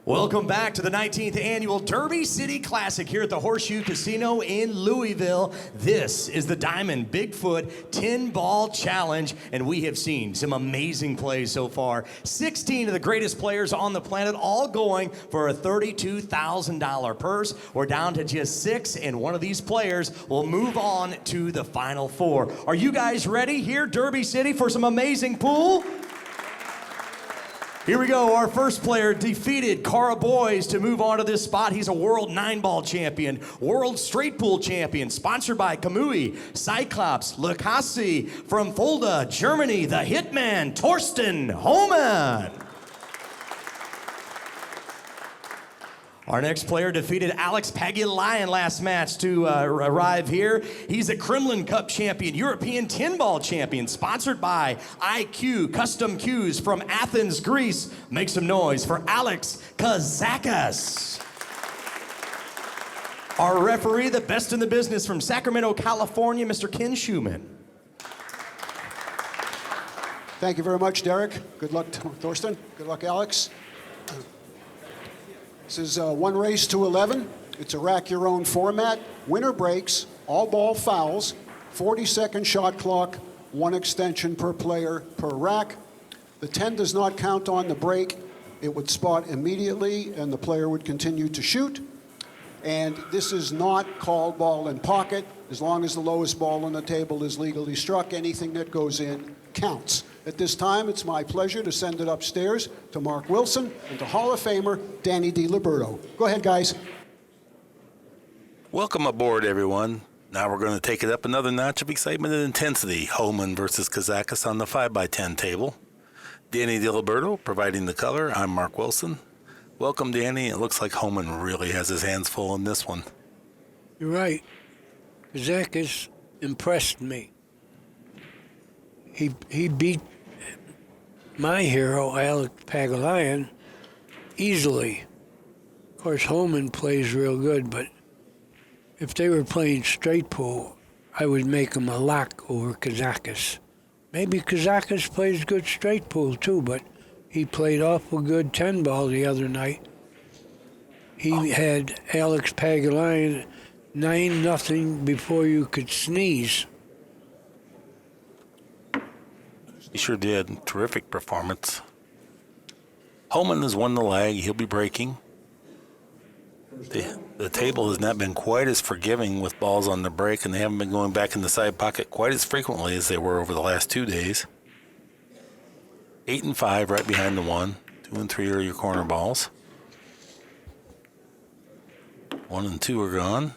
Welcome back to the 19th Annual Derby City Classic here at the Horseshoe Casino in Louisville. This is the Diamond Bigfoot 10-Ball Challenge, and we have seen some amazing plays so far. 16 of the greatest players on the planet, all going for a $32,000 purse. We're down to just 6, and one of these players will move on to the Final Four. Are you guys ready here, Derby City, for some amazing pool? Here we go. Our first player defeated Karl Boyes to move on to this spot. He's a world 9-ball champion, world straight pool champion, sponsored by Kamui, Cyclops, Lucasi, from Fulda, Germany, the Hitman, Thorsten Hohmann. Our next player defeated Alex Pagulayan last match to arrive here. He's a Kremlin Cup champion, European 10-ball champion, sponsored by IQ Custom Cues from Athens, Greece. Make some noise for Alex Kazakis. Our referee, the best in the business from Sacramento, California, Mr. Ken Schumann. Thank you very much, Derek. Good luck, Thorsten. Good luck, Alex. This is 1 race to 11. It's a rack your own format. Winner breaks, all ball fouls, 40-second shot clock, 1 extension per player per rack. The 10 does not count on the break. It would spot immediately and the player would continue to shoot. And this is not called ball in pocket. As long as the lowest ball on the table is legally struck, anything that goes in counts. At this time, it's my pleasure to send it upstairs to Mark Wilson and to Hall of Famer Danny DiLiberto. Go ahead, guys. Welcome aboard, everyone. Now we're going to take it up another notch of excitement and intensity. Hohmann versus Kazakis on the 5x10 table. Danny DiLiberto providing the color. I'm Mark Wilson. Welcome, Danny. It looks like Hohmann really has his hands full in this one. You're right. Kazakis impressed me. He beat my hero, Alex Pagulayan, easily. Of course, Hohmann plays real good, but if they were playing straight pool, I would make him a lock over Kazakis. Maybe Kazakis plays good straight pool too, but he played awful good 10-ball the other night. He had Alex Pagulayan 9-0 before you could sneeze. He sure did. Terrific performance. Hohmann has won the leg. He'll be breaking. The table has not been quite as forgiving with balls on the break, and they haven't been going back in the side pocket quite as frequently as they were over the last 2 days. 8 and 5 right behind the 1. 2 and 3 are your corner balls. 1 and 2 are gone.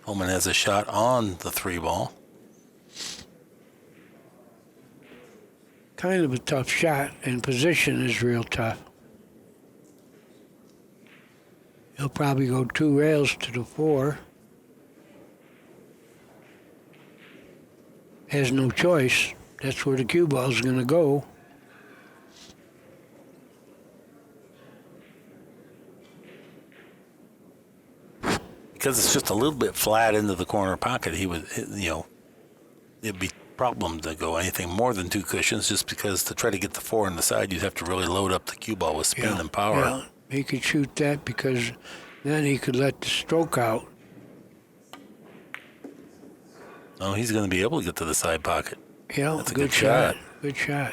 Hohmann has a shot on the 3-ball. Kind of a tough shot, and position is real tough. He'll probably go 2 rails to the 4. Has no choice. That's where the cue ball's going to go. Because it's just a little bit flat into the corner pocket, he would, it'd be a problem to go anything more than 2 cushions, just because to try to get the 4 on the side, you'd have to really load up the cue ball with spin and power. Yeah, he could shoot that because then he could let the stroke out. Oh, he's going to be able to get to the side pocket. Yeah, that's a good shot. Good shot.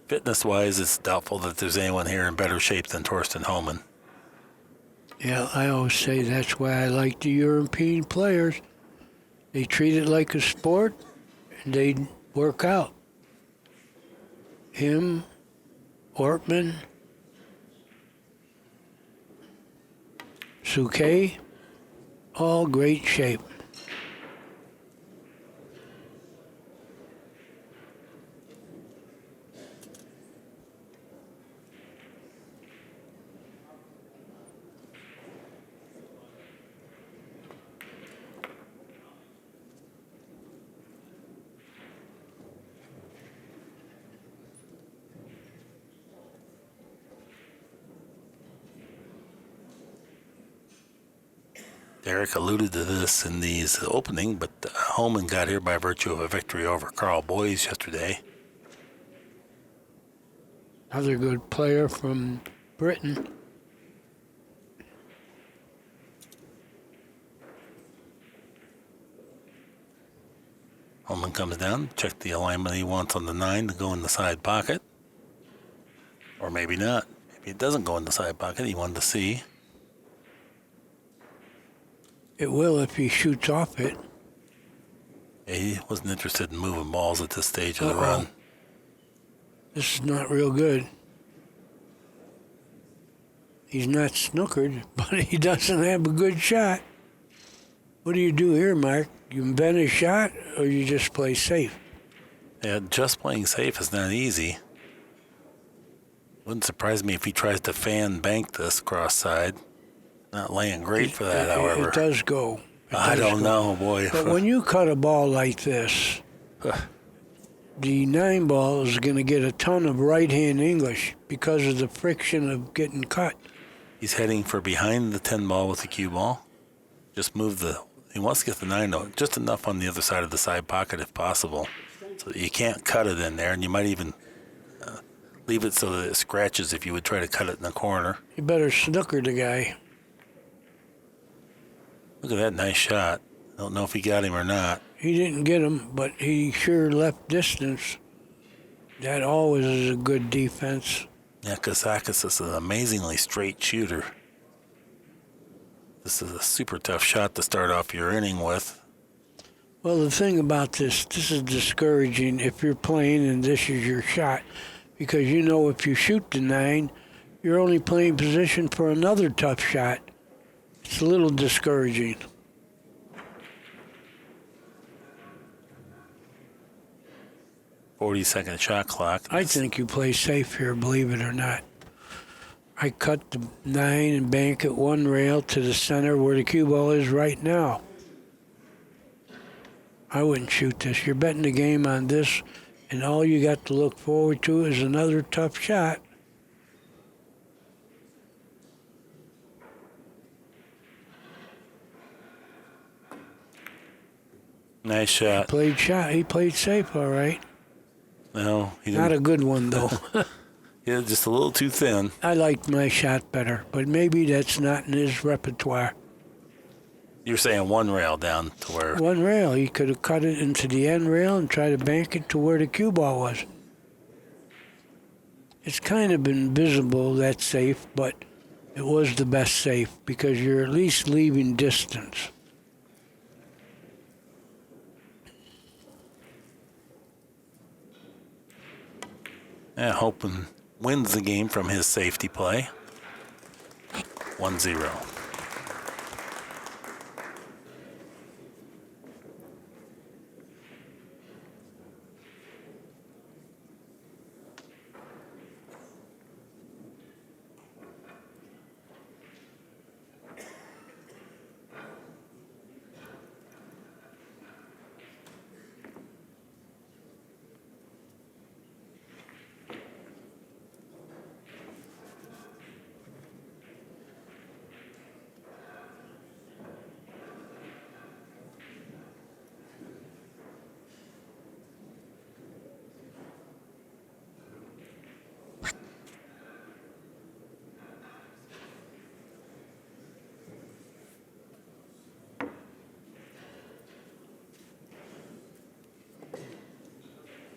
Fitness-wise, it's doubtful that there's anyone here in better shape than Thorsten Hohmann. Yeah, I always say that's why I like the European players. They treat it like a sport, and they work out. Him, Ortman, Suke, all great shape. Derek alluded to this in the opening, but Hohmann got here by virtue of a victory over Karl Boyes yesterday. Another good player from Britain. Hohmann comes down, check the alignment he wants on the 9 to go in the side pocket. Or maybe not. Maybe it doesn't go in the side pocket. He wanted to see. It will if he shoots off it. Yeah, he wasn't interested in moving balls at this stage of the run. This is not real good. He's not snookered, but he doesn't have a good shot. What do you do here, Mark? You invent a shot, or you just play safe? Yeah, just playing safe is not easy. Wouldn't surprise me if he tries to fan bank this cross side. Not laying great for that, however. It does go. I don't know, boy. But when you cut a ball like this, the 9 ball is going to get a ton of right-hand English because of the friction of getting cut. He's heading for behind the 10 ball with the cue ball. Just move he wants to get the 9 note just enough on the other side of the side pocket if possible, so that you can't cut it in there, and you might even leave it so that it scratches if you would try to cut it in the corner. You better snooker the guy. Look at that nice shot. I don't know if he got him or not. He didn't get him, but he sure left distance. That always is a good defense. Yeah, Kazakis is an amazingly straight shooter. This is a super tough shot to start off your inning with. Well, the thing about this is discouraging if you're playing and this is your shot, because you know if you shoot the 9, you're only playing position for another tough shot. It's a little discouraging. .40-second shot clock. I think you play safe here, believe it or not. I cut the 9 and bank it 1 rail to the center where the cue ball is right now. I wouldn't shoot this. You're betting the game on this, and all you got to look forward to is another tough shot. Nice shot. He played safe, all right. No, he didn't. Not a good one, though. Yeah, just a little too thin. I liked my shot better, but maybe that's not in his repertoire. You're saying 1 rail down to where... 1 rail. He could have cut it into the end rail and tried to bank it to where the cue ball was. It's kind of invisible, that safe, but it was the best safe because you're at least leaving distance. Yeah, Hohmann wins the game from his safety play. 1-0.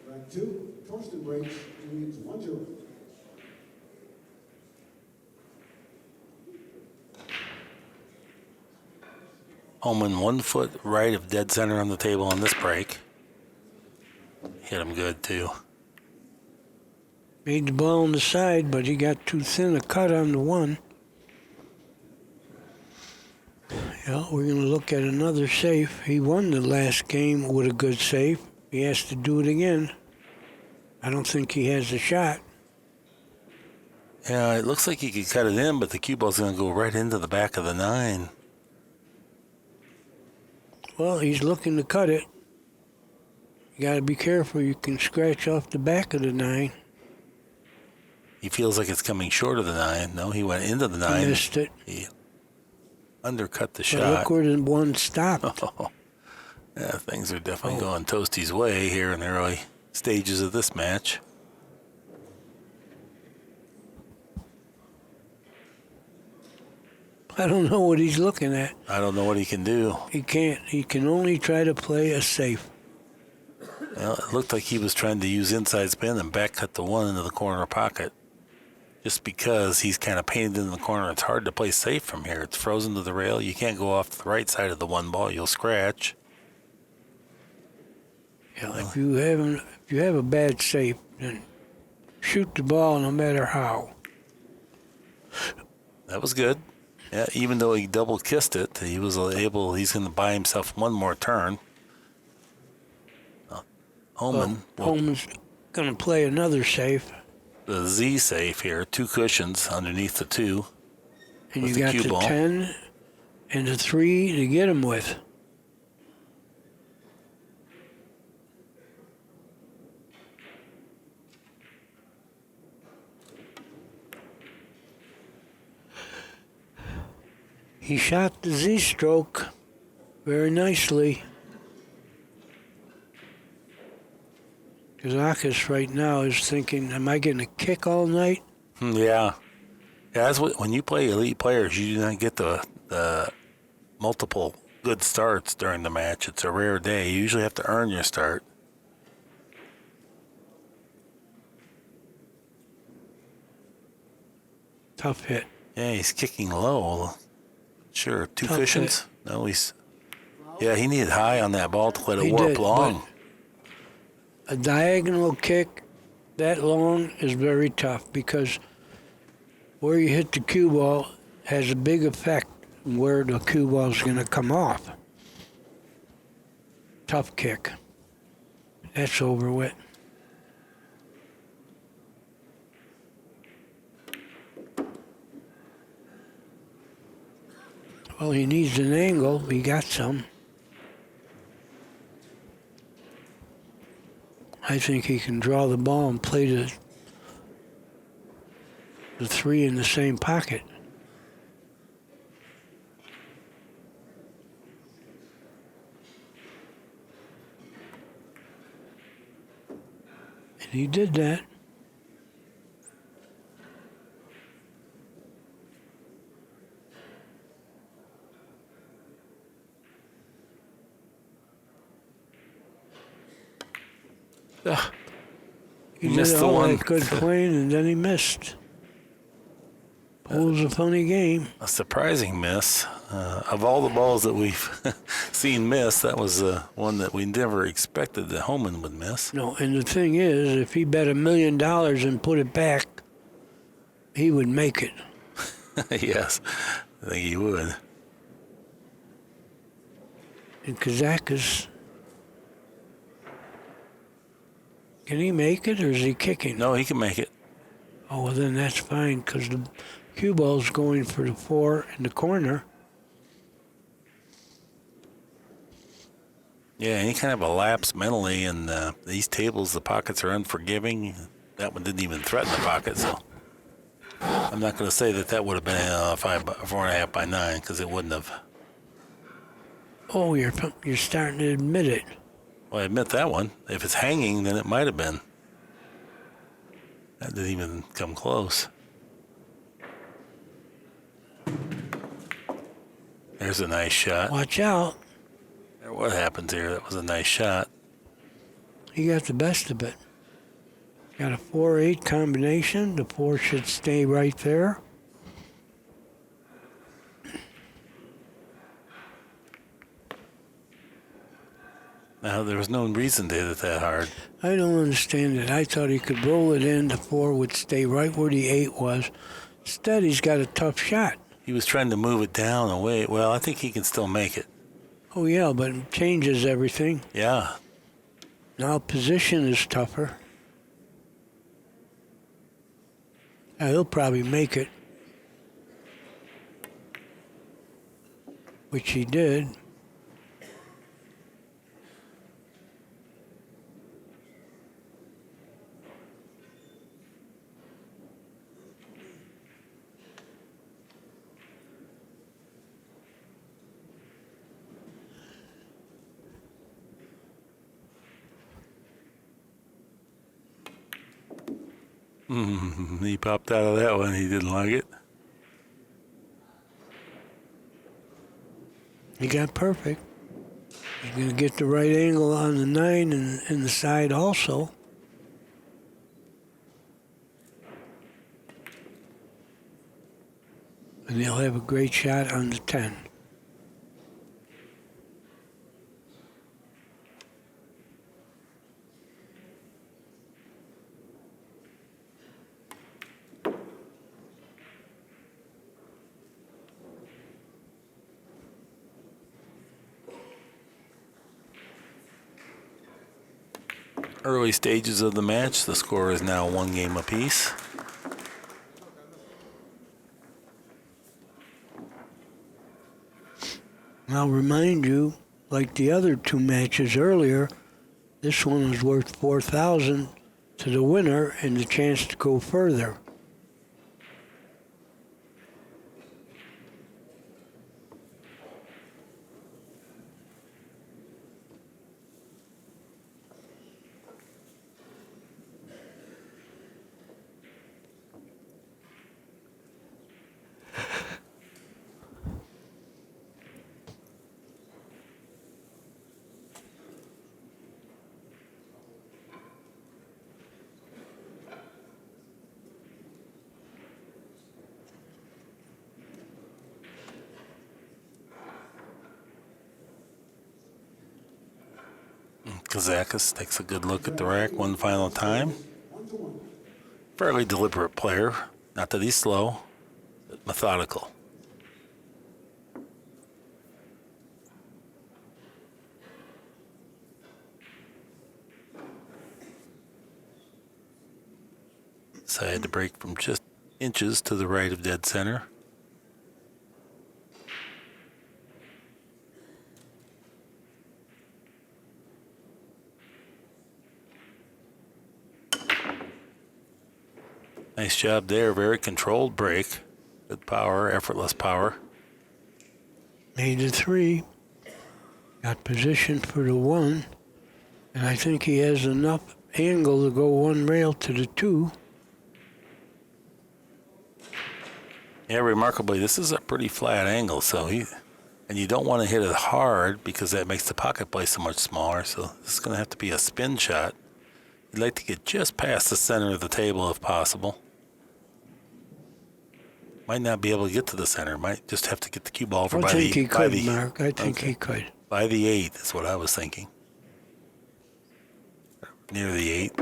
Round 2, Thorsten breaks, and it's 1-0. Hohmann 1 foot right of dead center on the table on this break. Hit him good, too. Made the ball on the side, but he got too thin a cut on the 1. Yeah, we're going to look at another safe. He won the last game with a good safe. He has to do it again. I don't think he has a shot. Yeah, it looks like he could cut it in, but the cue ball's going to go right into the back of the 9. Well, he's looking to cut it. You got to be careful. You can scratch off the back of the 9. He feels like it's coming short of the 9. No, he went into the 9. He missed it. He undercut the But shot. look where the one stopped. Yeah, things are definitely going Toasty's way here in the early stages of this match. I don't know what he's looking at. I don't know what he can do. He can't. He can only try to play a safe. Well, it looked like he was trying to use inside spin and back cut the 1 into the corner pocket. Just because he's kind of painted in the corner, it's hard to play safe from here. It's frozen to the rail. You can't go off the right side of the 1 ball. You'll scratch. Yeah, if you have a bad safe, then shoot the ball no matter how. That was good. Yeah, even though he double kissed it, he was able. He's going to buy himself 1 more turn. Hohmann, Hohmann's going to play another safe. The Z safe here, 2 cushions underneath the 2. And with you the got cue the ball. 10 and the 3 to get him with. He shot the Z stroke very nicely. Kazakis right now is thinking, am I getting a kick all night? Yeah. That's what, when you play elite players, you do not get the multiple good starts during the match. It's a rare day. You usually have to earn your start. Tough hit. Yeah, he's kicking low. Sure, 2 Tough cushions. No, yeah, he needed high on that ball to let it He warp did, long. A diagonal kick that long is very tough because where you hit the cue ball has a big effect on where the cue ball is going to come off. Tough kick. That's over with. Well, he needs an angle. He got some. I think he can draw the ball and play the 3 in the same pocket. And he did that. He Missed did the all one. that good playing, and then he missed. Pool's a funny game. A surprising miss. Of all the balls that we've seen miss, that was one that we never expected that Hohmann would miss. No, and the thing is, if he bet $1 million and put it back, he would make it. Yes, I think he would. And Kazakis, can he make it, or is he kicking? No, he can make it. Oh, well, then that's fine, because the cue ball's going for the 4 in the corner. Yeah, any kind of a lapse mentally, and these tables, the pockets are unforgiving. That one didn't even threaten the pocket, so I'm not going to say that would have been 4.5 by 9, because it wouldn't have. Oh, you're starting to admit it. Well, I admit that one. If it's hanging, then it might have been. That didn't even come close. There's a nice shot. Watch out. What happens here? That was a nice shot. He got the best of it. Got a 4-8 combination. The 4 should stay right there. Now, there was no reason to hit it that hard. I don't understand it. I thought he could roll it in. The 4 would stay right where the 8 was. Instead, he's got a tough shot. He was trying to move it down away. Well, I think he can still make it. Oh, yeah, but it changes everything. Yeah. Now position is tougher. He'll probably make it. Which he did. He popped out of that one. He didn't like it. He got perfect. He's going to get the right angle on the 9 and the side also. And he'll have a great shot on the 10. Early stages of the match, the score is now 1 game apiece. I'll remind you, like the other 2 matches earlier, this one was worth $4,000 to the winner and the chance to go further. Kazakis takes a good look at the rack one final time. Fairly deliberate player. Not that he's slow, but methodical. Decided to break from just inches to the right of dead center. Nice job there. Very controlled break. Good power, effortless power. Made the 3. Got positioned for the 1. And I think he has enough angle to go 1 rail to the 2. Yeah, remarkably, this is a pretty flat angle, and you don't want to hit it hard because that makes the pocket play so much smaller. So this is going to have to be a spin shot. You'd like to get just past the center of the table if possible. Might not be able to get to the center. Might just have to get the cue ball over I think he could, Mark. I think he could. By the 8 is what I was thinking. Near the 8.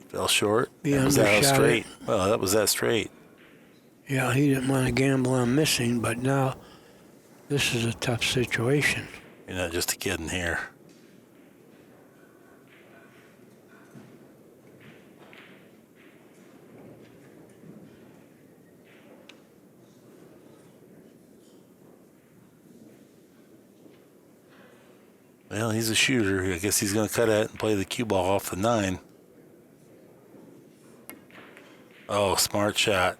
Fell short. He That was that undershot straight. it. Well, that was that straight. Yeah, he didn't want to gamble on missing, but now this is a tough situation. You're not just a kid in here. Well, he's a shooter. I guess he's going to cut at it and play the cue ball off the 9. Oh, smart shot.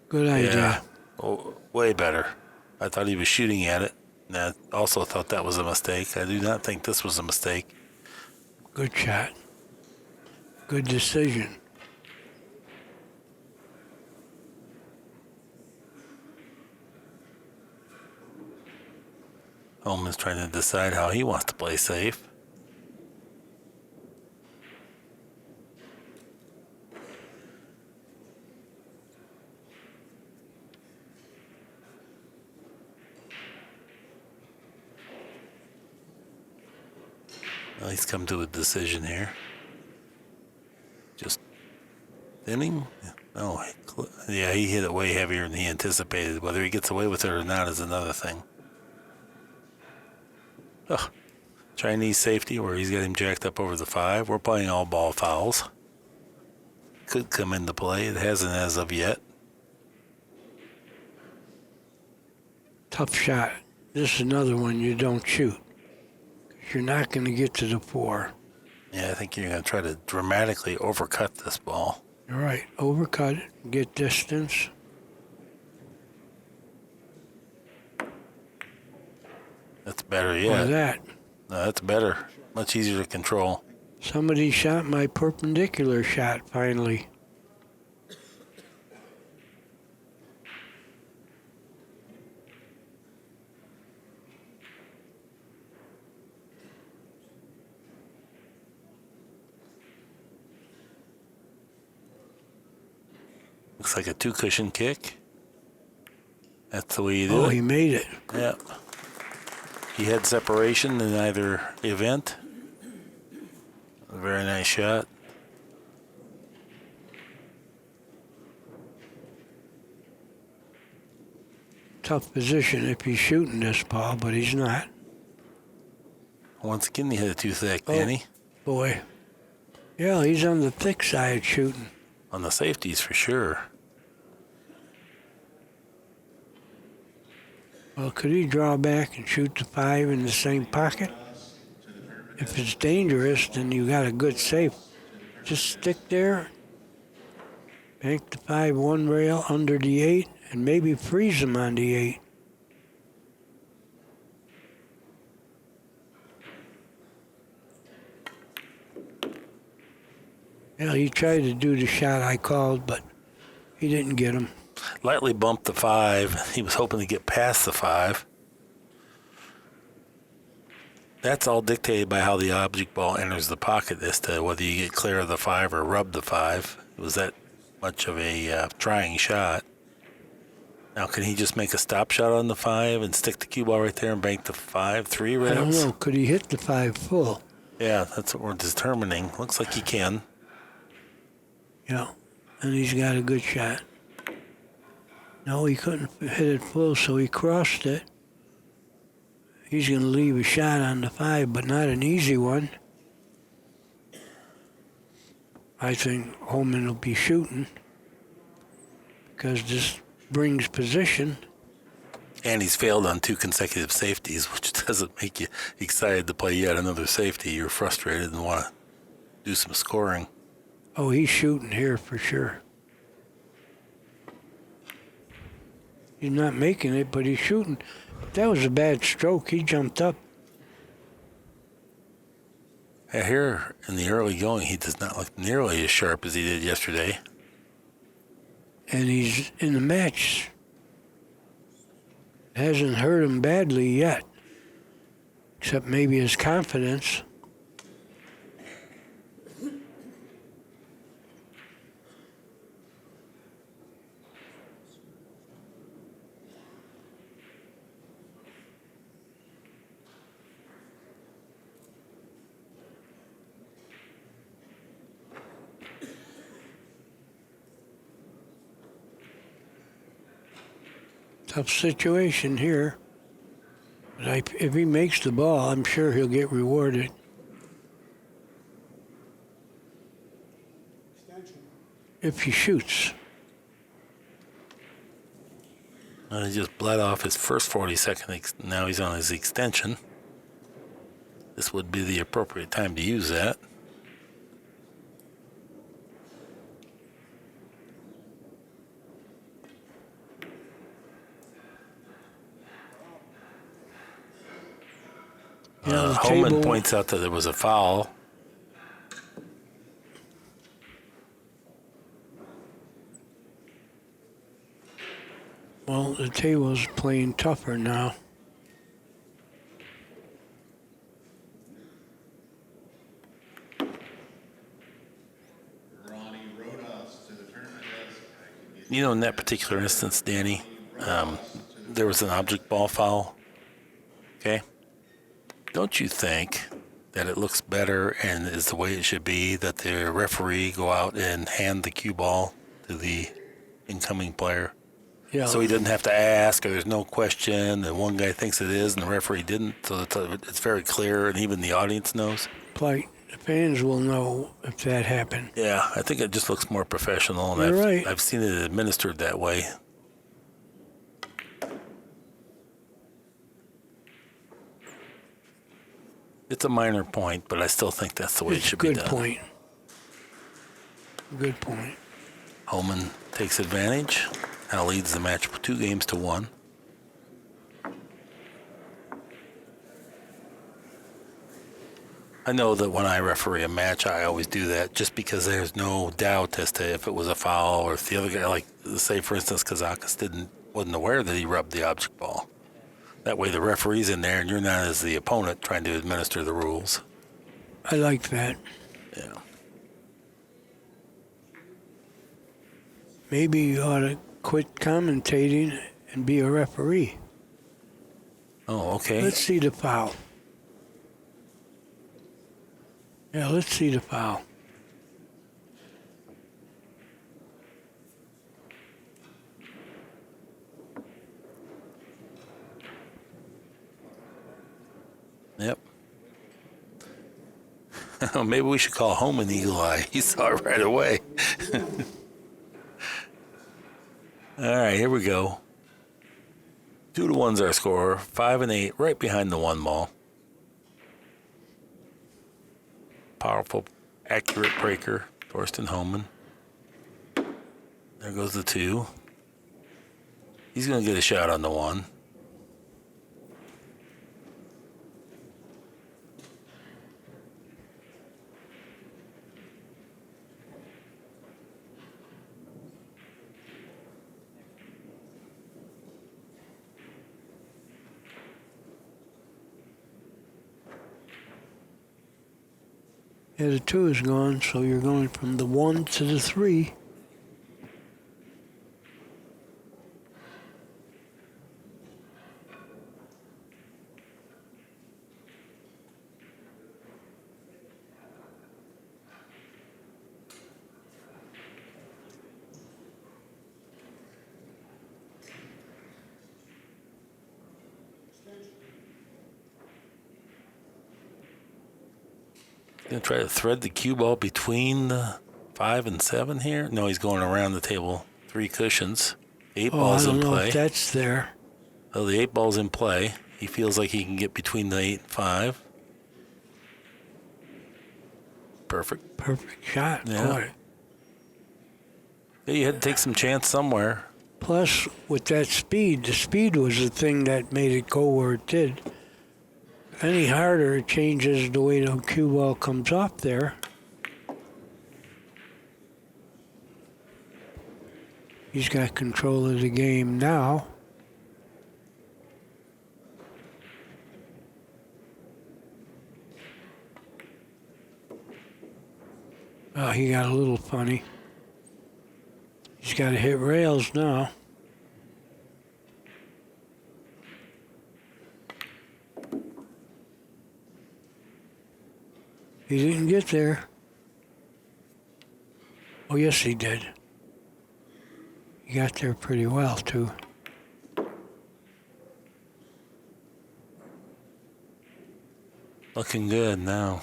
Good idea. Yeah. Oh, way better. I thought he was shooting at it. And I also thought that was a mistake. I do not think this was a mistake. Good shot. Good decision. Holman's trying to decide how he wants to play safe. Well, he's come to a decision here. Just thinning? No, Yeah, he hit it way heavier than he anticipated. Whether he gets away with it or not is another thing. Ugh. Chinese safety where he's got him jacked up over the 5. We're playing all ball fouls. Could come into play. It hasn't as of yet. Tough shot. This is another one you don't shoot. You're not going to get to the 4. Yeah, I think you're going to try to dramatically overcut this ball. All right, overcut it, get distance. That's better, Or yeah. that. No, that's better. Much easier to control. Somebody shot my perpendicular shot finally. Looks like a 2-cushion kick. That's the way you do Oh, it. he made it. Yeah. He had separation in either event. A very nice shot. Tough position if he's shooting this ball, but he's not. Once again, he hit it too thick, Danny. Boy. Yeah, he's on the thick side shooting. On the safeties, for sure. Well, could he draw back and shoot the 5 in the same pocket? If it's dangerous, then you got a good safe. Just stick there, bank the 5 one rail under the 8, and maybe freeze him on the 8. Yeah, he tried to do the shot I called, but he didn't get him. Lightly bumped the 5. He was hoping to get past the 5. That's all dictated by how the object ball enters the pocket as to whether you get clear of the 5 or rub the 5. It was that much of a trying shot. Now, can he just make a stop shot on the 5 and stick the cue ball right there and bank the 5-3 rails? I don't know. Could he hit the 5 full? Yeah, that's what we're determining. Looks like he can. Yeah, and he's got a good shot. No, he couldn't hit it full, so he crossed it. He's going to leave a shot on the 5, but not an easy one. I think Hohmann will be shooting because this brings position. And he's failed on 2 consecutive safeties, which doesn't make you excited to play yet another safety. You're frustrated and want to do some scoring. Oh, he's shooting here for sure. He's not making it, but he's shooting. That was a bad stroke. He jumped up. Here in the early going, he does not look nearly as sharp as he did yesterday. And he's in the match. Hasn't hurt him badly yet, except maybe his confidence. Tough situation here. But if he makes the ball, I'm sure he'll get rewarded. If he shoots. He just bled off his first 40-second. Now he's on his extension. This would be the appropriate time to use that. Hohmann points out that there was a foul. Well, the table's playing tougher now. You know, in that particular instance, Danny, there was an object ball foul. Okay? Don't you think that it looks better and is the way it should be that the referee go out and hand the cue ball to the incoming player. Yeah. So he doesn't have to ask, or there's no question, and one guy thinks it is, and the referee didn't. So it's very clear, and even the audience knows. Like, the fans will know if that happened. Yeah, I think it just looks more professional, and You're right. I've seen it administered that way. It's a minor point, but I still think that's the way it It's a should be good done. point. Good point. Hohmann takes advantage. Now leads the match 2-1. I know that when I referee a match, I always do that just because there's no doubt as to if it was a foul or if the other guy, like, say, for instance, Kazakis wasn't aware that he rubbed the object ball. That way the referee's in there and you're not as the opponent trying to administer the rules. I like that. Yeah. Maybe you ought to quit commentating and be a referee. Oh, okay. Let's see the foul. Yeah, let's see the foul. Yep. Maybe we should call Hohmann Eagle Eye. He saw it right away. All right, here we go. 2-1's our score. 5 and 8, right behind the 1 ball. Powerful, accurate breaker, Thorsten Hohmann. There goes the 2. He's going to get a shot on the 1. Yeah, the 2 is gone, so you're going from the 1 to the 3. Gonna try to thread the cue ball between the 5 and 7 here. No, he's going around the table. 3 cushions. 8 balls I don't in know play. if that's there. Oh, the 8 ball's in play. He feels like he can get between the 8 and 5. Perfect. Perfect shot. Yeah. Boy. Yeah, you had to take some chance somewhere. Plus, with that speed, the speed was the thing that made it go where it did. Any harder, it changes the way the cue ball comes off there. He's got control of the game now. Oh, he got a little funny. He's got to hit rails now. He didn't get there. Oh, yes, he did. He got there pretty well, too. Looking good now.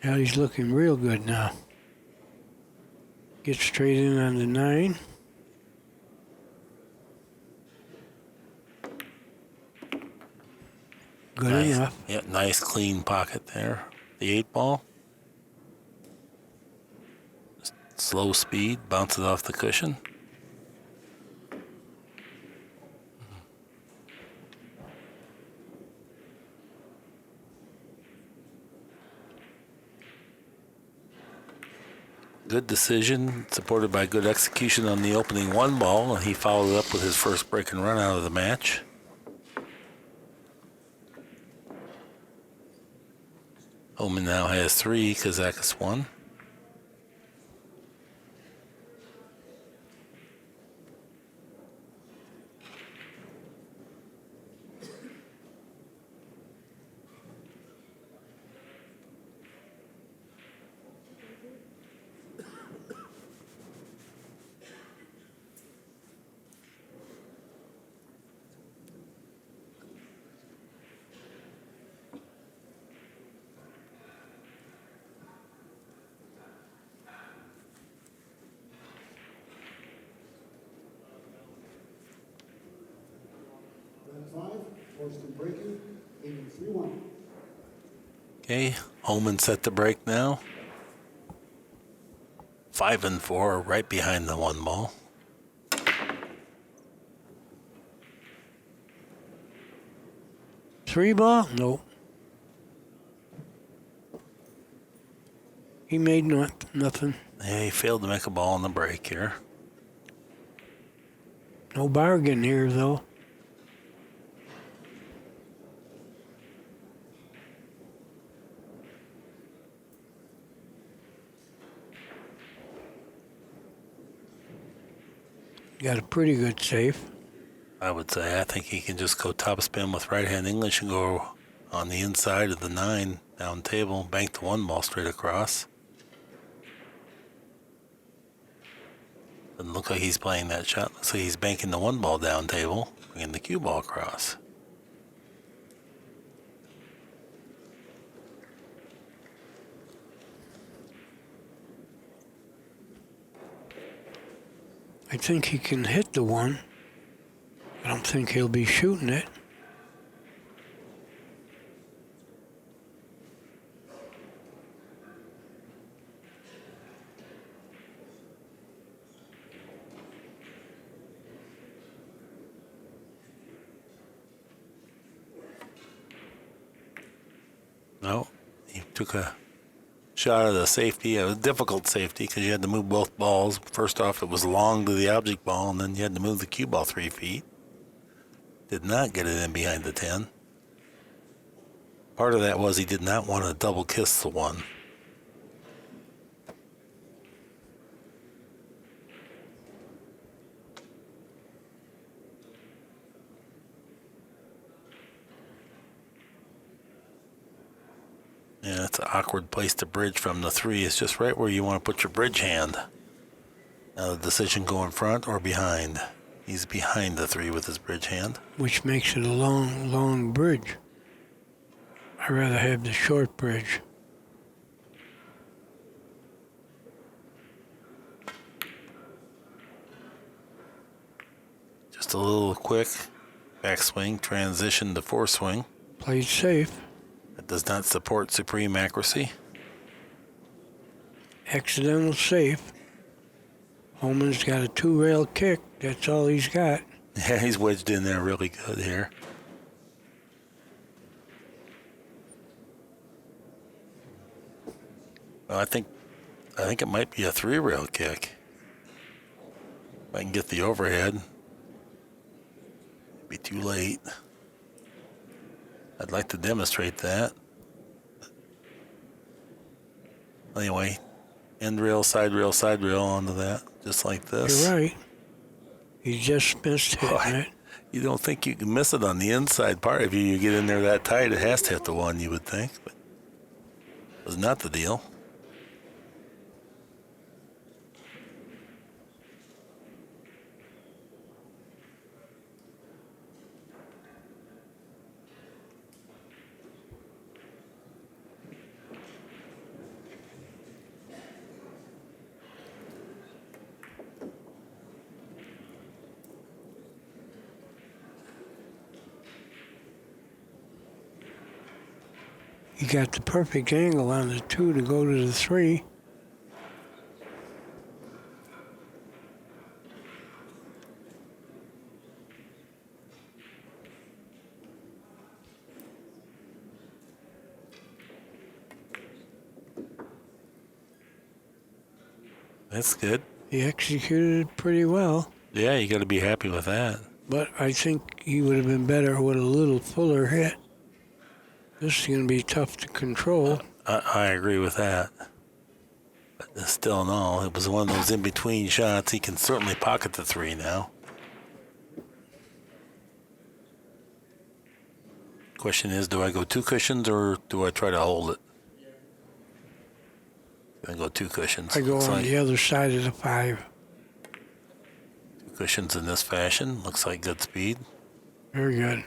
Yeah, he's looking real good now. Get straight in on the 9. Good Nice. enough. Yeah, nice clean pocket there. The 8 ball. Slow speed, bounces off the cushion. Good decision, supported by good execution on the opening 1 ball, and he followed it up with his first break and run out of the match. Hohmann now has 3, Kazakis 1. Thorsten breaking, 83-1. Okay, Hohmann set the break now. 5 and 4, right behind the 1 ball. Three ball? No. He made nothing. Yeah, he failed to make a ball on the break here. No bargain here, though. Got a pretty good safe. I would say I think he can just go top spin with right hand English and go on the inside of the 9 down table, bank the 1 ball straight across. Doesn't look like he's playing that shot. Looks like he's banking the 1 ball down table, bringing the cue ball across. I think he can hit the 1. I don't think he'll be shooting it. No, he took a shot at a safety, a difficult safety, because you had to move both balls. First off, it was long to the object ball, and then you had to move the cue ball 3 feet. Did not get it in behind the 10. Part of that was he did not want to double kiss the 1. Yeah, it's an awkward place to bridge from. The 3 is just right where you want to put your bridge hand. Now the decision go in front or behind. He's behind the 3 with his bridge hand. Which makes it a long, long bridge. I'd rather have the short bridge. Just a little quick backswing, transition to foreswing. Played safe. That does not support supreme accuracy. Accidental safe. Hohmann's got a 2-rail kick. That's all he's got. Yeah, he's wedged in there really good here. Well, I think it might be a 3-rail kick. If I can get the overhead. It'd be too late. I'd like to demonstrate that. Anyway, end rail, side rail onto that, just like this. You're right. He just missed hitting it. You don't think you can miss it on the inside part. If you get in there that tight, it has to hit the 1, you would think. But it was not the deal. He got the perfect angle on the 2 to go to the 3. That's good. He executed it pretty well. Yeah, you got to be happy with that. But I think he would have been better with a little fuller hit. This is going to be tough to control. I agree with that. But still, no, it was one of those in-between shots. He can certainly pocket the 3 now. Question is, do I go 2 cushions or do I try to hold it? I go 2 cushions. I go Looks on like the other side of the 5. 2 cushions in this fashion. Looks like good speed. Very good.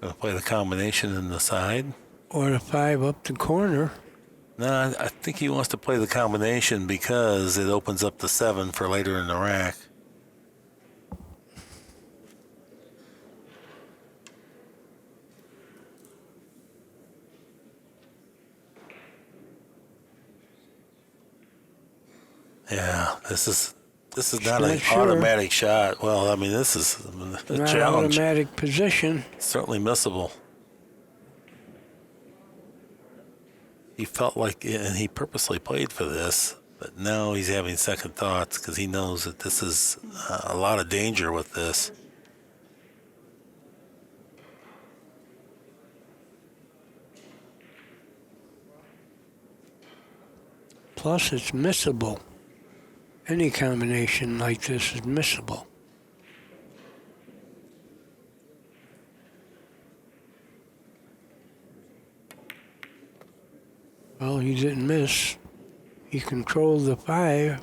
Gonna play the combination in the side. Or the 5 up the corner. No, I think he wants to play the combination because it opens up the 7 for later in the rack. Yeah, this is not an automatic shot. Well, I mean, this is a Not challenge. automatic position. Certainly missable. He felt like, and he purposely played for this, but now he's having second thoughts because he knows that this is a lot of danger with this. Plus, it's missable. Any combination like this is missable. Well, he didn't miss. He controlled the 5. Yeah,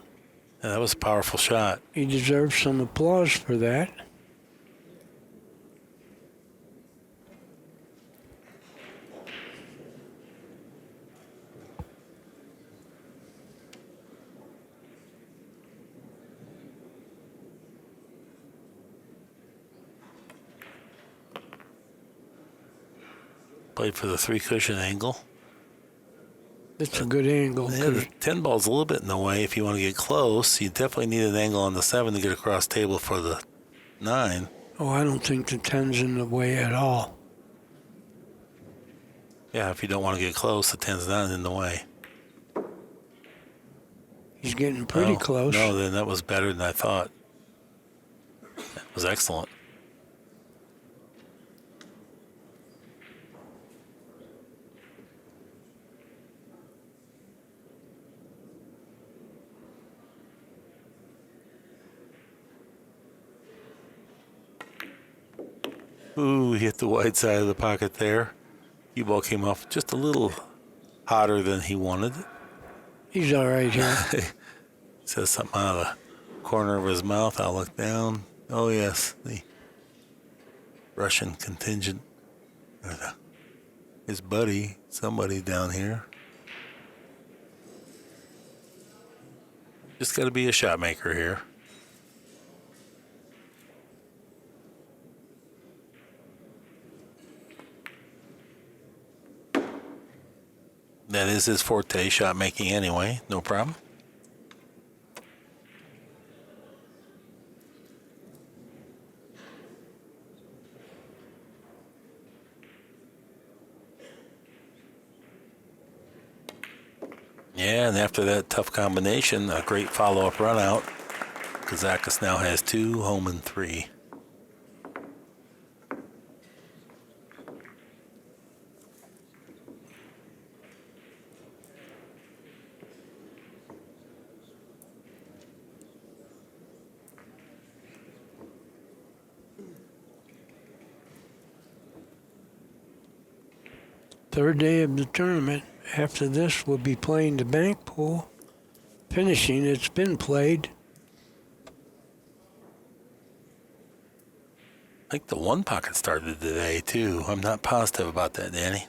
that was a powerful shot. He deserves some applause for that. Played for the 3 cushion angle. It's a good angle. Yeah, the 10 ball's a little bit in the way. If you want to get close, you definitely need an angle on the 7 to get across table for the 9. Oh, I don't think the 10's in the way at all. Yeah, if you don't want to get close, the 10's not in the way. He's getting pretty close. No, then that was better than I thought. That was excellent. Ooh, he hit the wide side of the pocket there. Cue ball came off just a little hotter than he wanted. He's all right here. Says something out of the corner of his mouth. I'll look down. Oh, yes, the Russian contingent. Or his buddy, somebody down here. Just got to be a shot maker here. That is his forte, shot making anyway, no problem. Yeah, and after that tough combination, a great follow-up run out. Kazakis now has 2, Hohmann 3. Third day of the tournament. After this, we'll be playing the bank pool. Finishing, it's been played. I think the 1 pocket started today, too. I'm not positive about that, Danny.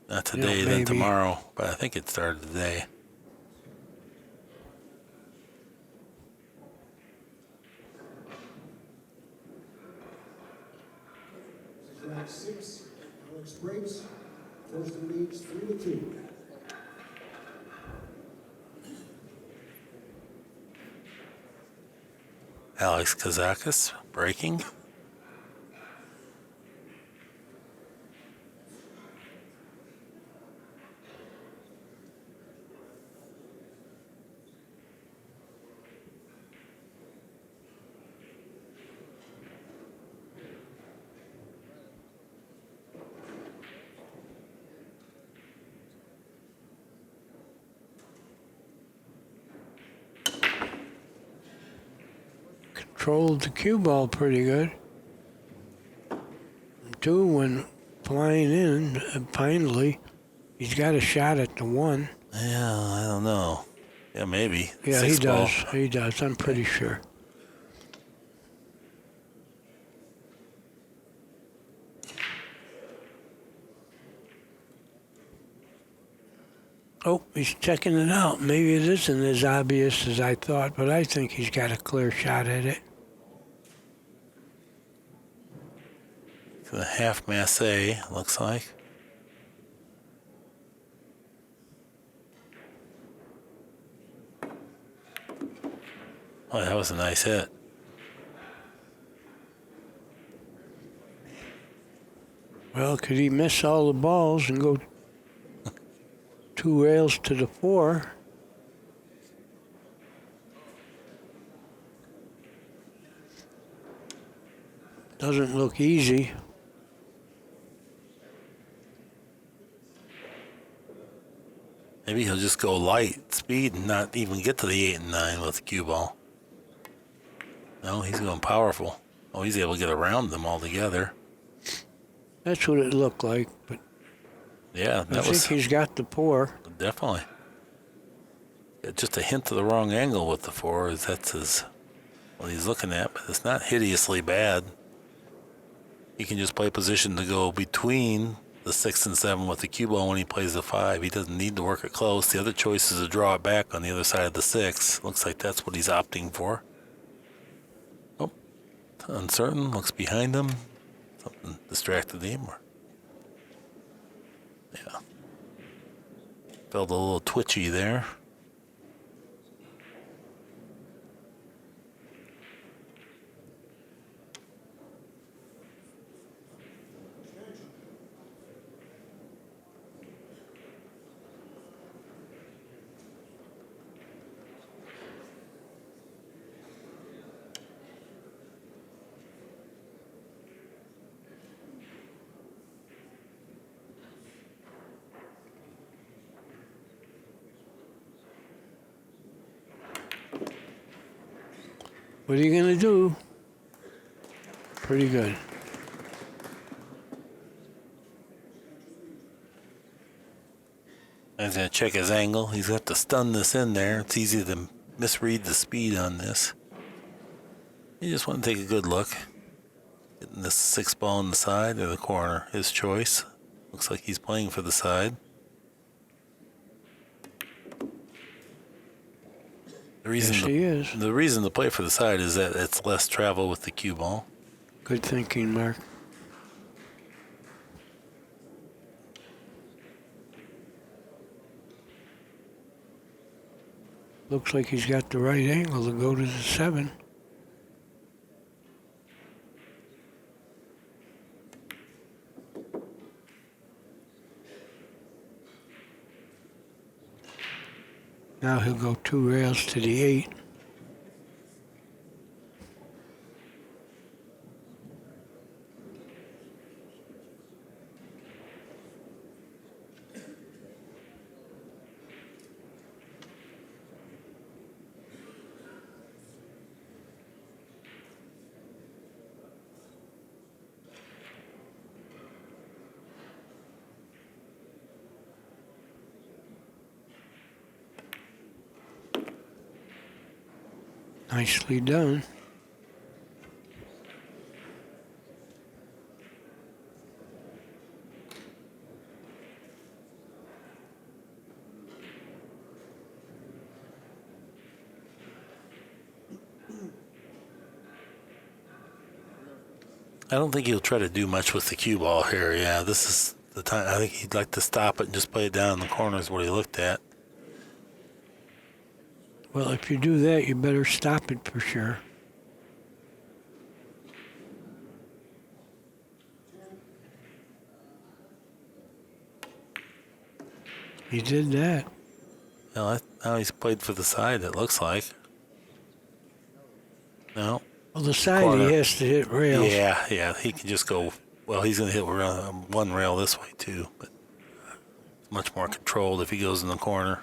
Not today, then tomorrow, but I think it started today. Rack 6, Alex breaks. Thorsten leads 3-2. Alex Kazakis breaking. Controlled the cue ball pretty good. 2 when flying in, and finally, he's got a shot at the 1. Yeah, I don't know. Yeah, maybe. Yeah, 6 he ball. does. He does. I'm pretty sure. Oh, he's checking it out. Maybe it isn't as obvious as I thought, but I think he's got a clear shot at it. The half masse, looks like. Oh, that was a nice hit. Well, could he miss all the balls and go 2 rails to the 4? Doesn't look easy. Maybe he'll just go light speed and not even get to the 8 and 9 with the cue ball. No, he's going powerful. Oh, he's able to get around them altogether. That's what it looked like, but Yeah, I that think was he's got the 4. definitely. Just a hint of the wrong angle with the 4 is that's what he's looking at, but it's not hideously bad. He can just play position to go between the 6 and 7 with the cue ball when he plays the 5. He doesn't need to work it close. The other choice is to draw it back on the other side of the 6. Looks like that's what he's opting for. Oh, uncertain, looks behind him. Something distracted him. Yeah. Felt a little twitchy there. What are you going to do? Pretty good. He's going to check his angle. He's got to stun this in there. It's easy to misread the speed on this. You just want to take a good look. Getting this 6 ball on the side or the corner. His choice. Looks like he's playing for the side. Yes, he is. The reason to play for the side is that it's less travel with the cue ball. Good thinking, Mark. Looks like he's got the right angle to go to the 7. Now he'll go 2 rails to the 8. Nicely done. I don't think he'll try to do much with the cue ball here. Yeah, this is the time. I think he'd like to stop it and just play it down in the corner is what he looked at. Well, if you do that, you better stop it for sure. He did that. Well, now he's played for the side, it looks like. No. Well, the side Corner. he has to hit rails. Yeah, he can just go. Well, he's going to hit one rail this way, too. But it's much more controlled if he goes in the corner.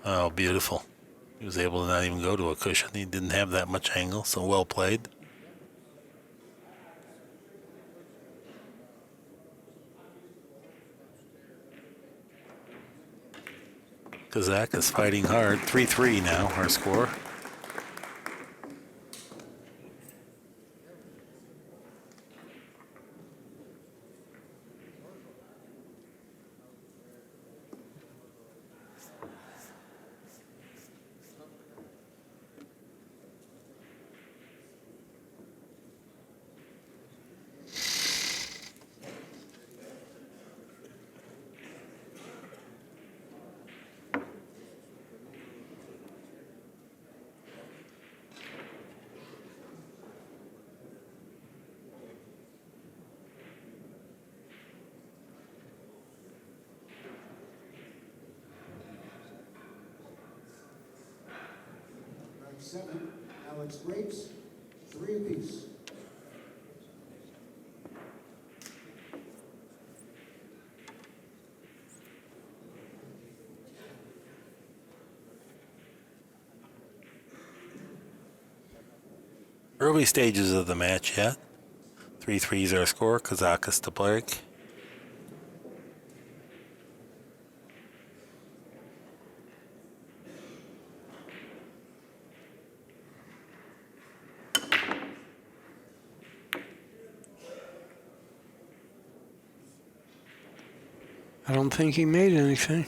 Oh, beautiful. He was able to not even go to a cushion. He didn't have that much angle, so well played. Kazak is fighting hard. 3-3 now, our score. 7. Alex Grapes, 3 apiece. Early stages of the match yet. 3-3 our score. Kazakis to break. I don't think he made anything.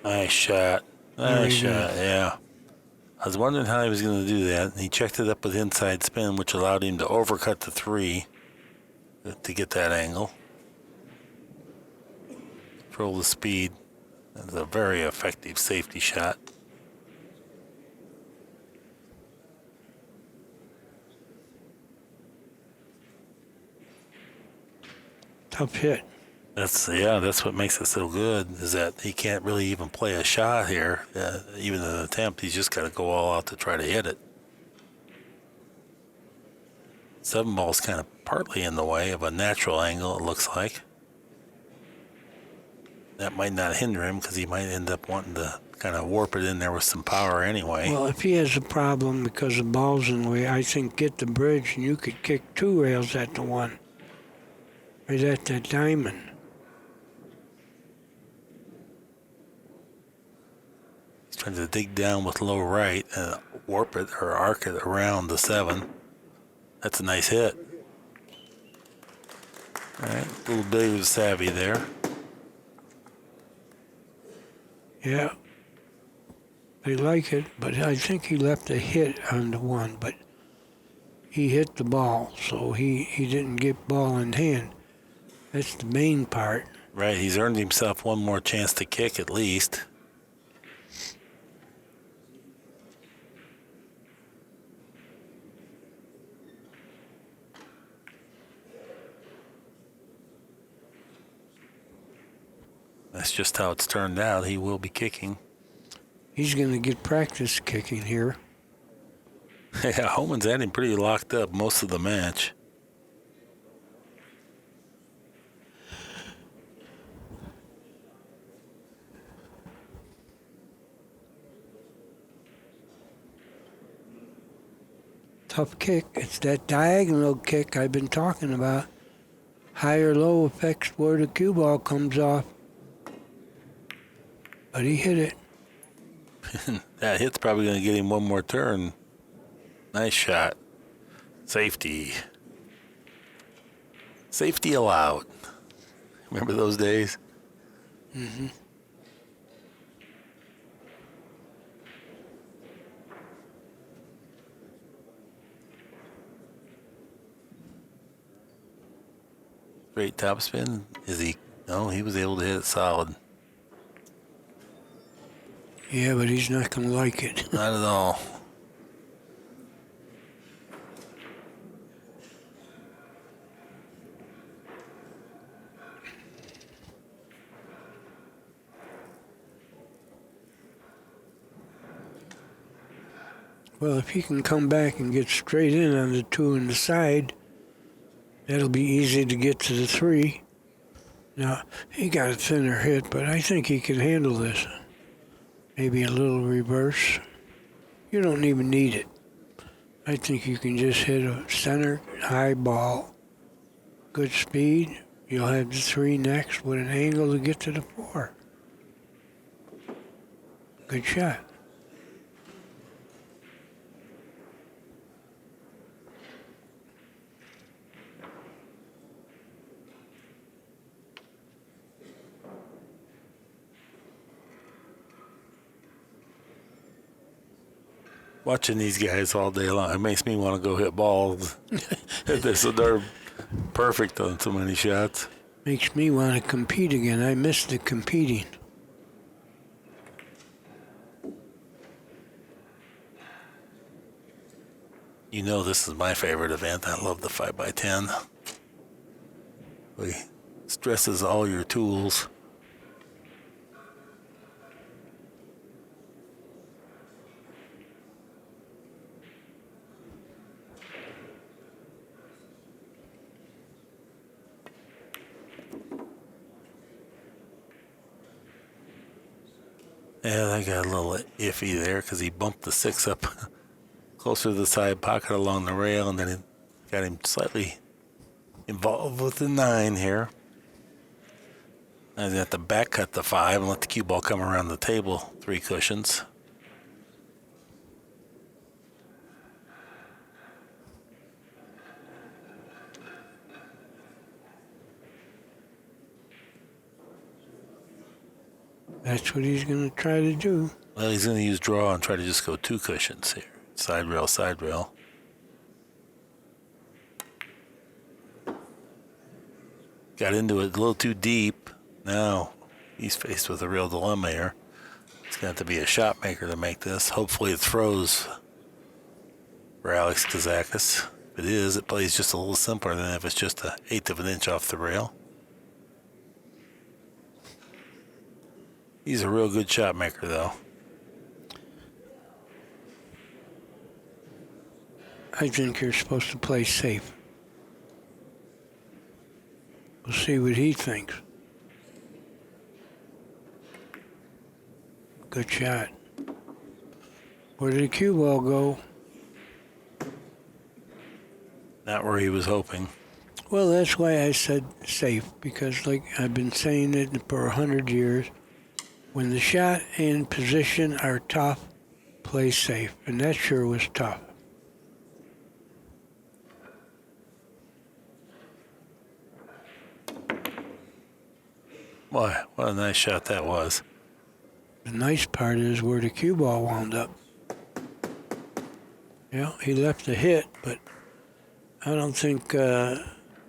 Nice shot. Nice shot, yeah. I was wondering how he was going to do that. He checked it up with inside spin, which allowed him to overcut the 3 to get that angle. Control the speed. That's a very effective safety shot. Tough hit. That's what makes it so good, is that he can't really even play a shot here, even an attempt. He's just got to go all out to try to hit it. 7 ball's kind of partly in the way of a natural angle, it looks like. That might not hinder him because he might end up wanting to kind of warp it in there with some power anyway. Well, if he has a problem because the ball's in the way, I think get the bridge and you could kick 2 rails at the 1. Right at that diamond. Trying to dig down with low right and warp it or arc it around the 7. That's a nice hit. All right, a little billiard savvy there. Yeah. They like it, but I think he left a hit on the 1, but he hit the ball, so he didn't get ball in hand. That's the main part. Right, he's earned himself one more chance to kick at least. That's just how it's turned out. He will be kicking. He's going to get practice kicking here. Yeah, Hohmann's had him pretty locked up most of the match. Tough kick. It's that diagonal kick I've been talking about. High or low affects where the cue ball comes off. But he hit it. That hit's probably going to get him one more turn. Nice shot. Safety. Safety allowed. Remember those days? Mm-hmm. Straight topspin. Is he? No, he was able to hit it solid. Yeah, but he's not going to like it. Not at all. Well, if he can come back and get straight in on the 2 on the side, that'll be easy to get to the 3. Now, he got a thinner hit, but I think he can handle this. Maybe a little reverse. You don't even need it. I think you can just hit a center high ball. Good speed. You'll have the 3 next with an angle to get to the 4. Good shot. Watching these guys all day long, it makes me want to go hit balls. They're perfect on so many shots. Makes me want to compete again. I miss the competing. You know this is my favorite event. I love the 5x10. It stresses all your tools. Yeah, I got a little iffy there because he bumped the 6 up closer to the side pocket along the rail, and then it got him slightly involved with the 9 here. I got to back cut the 5 and let the cue ball come around the table, 3 cushions. That's what he's going to try to do. Well, he's going to use draw and try to just go 2 cushions here. Side rail, side rail. Got into it a little too deep. Now he's faced with a real dilemma here. It's going to have to be a shot maker to make this. Hopefully it throws for Alex Kazakis. If it is, it plays just a little simpler than if it's just an 1/8 of an inch off the rail. He's a real good shot maker, though. I think you're supposed to play safe. We'll see what he thinks. Good shot. Where did the cue ball go? Not where he was hoping. Well, that's why I said safe, because like I've been saying it for 100 years, when the shot and position are tough, play safe. And that sure was tough. Boy, what a nice shot that was. The nice part is where the cue ball wound up. Yeah, he left a hit, but I don't think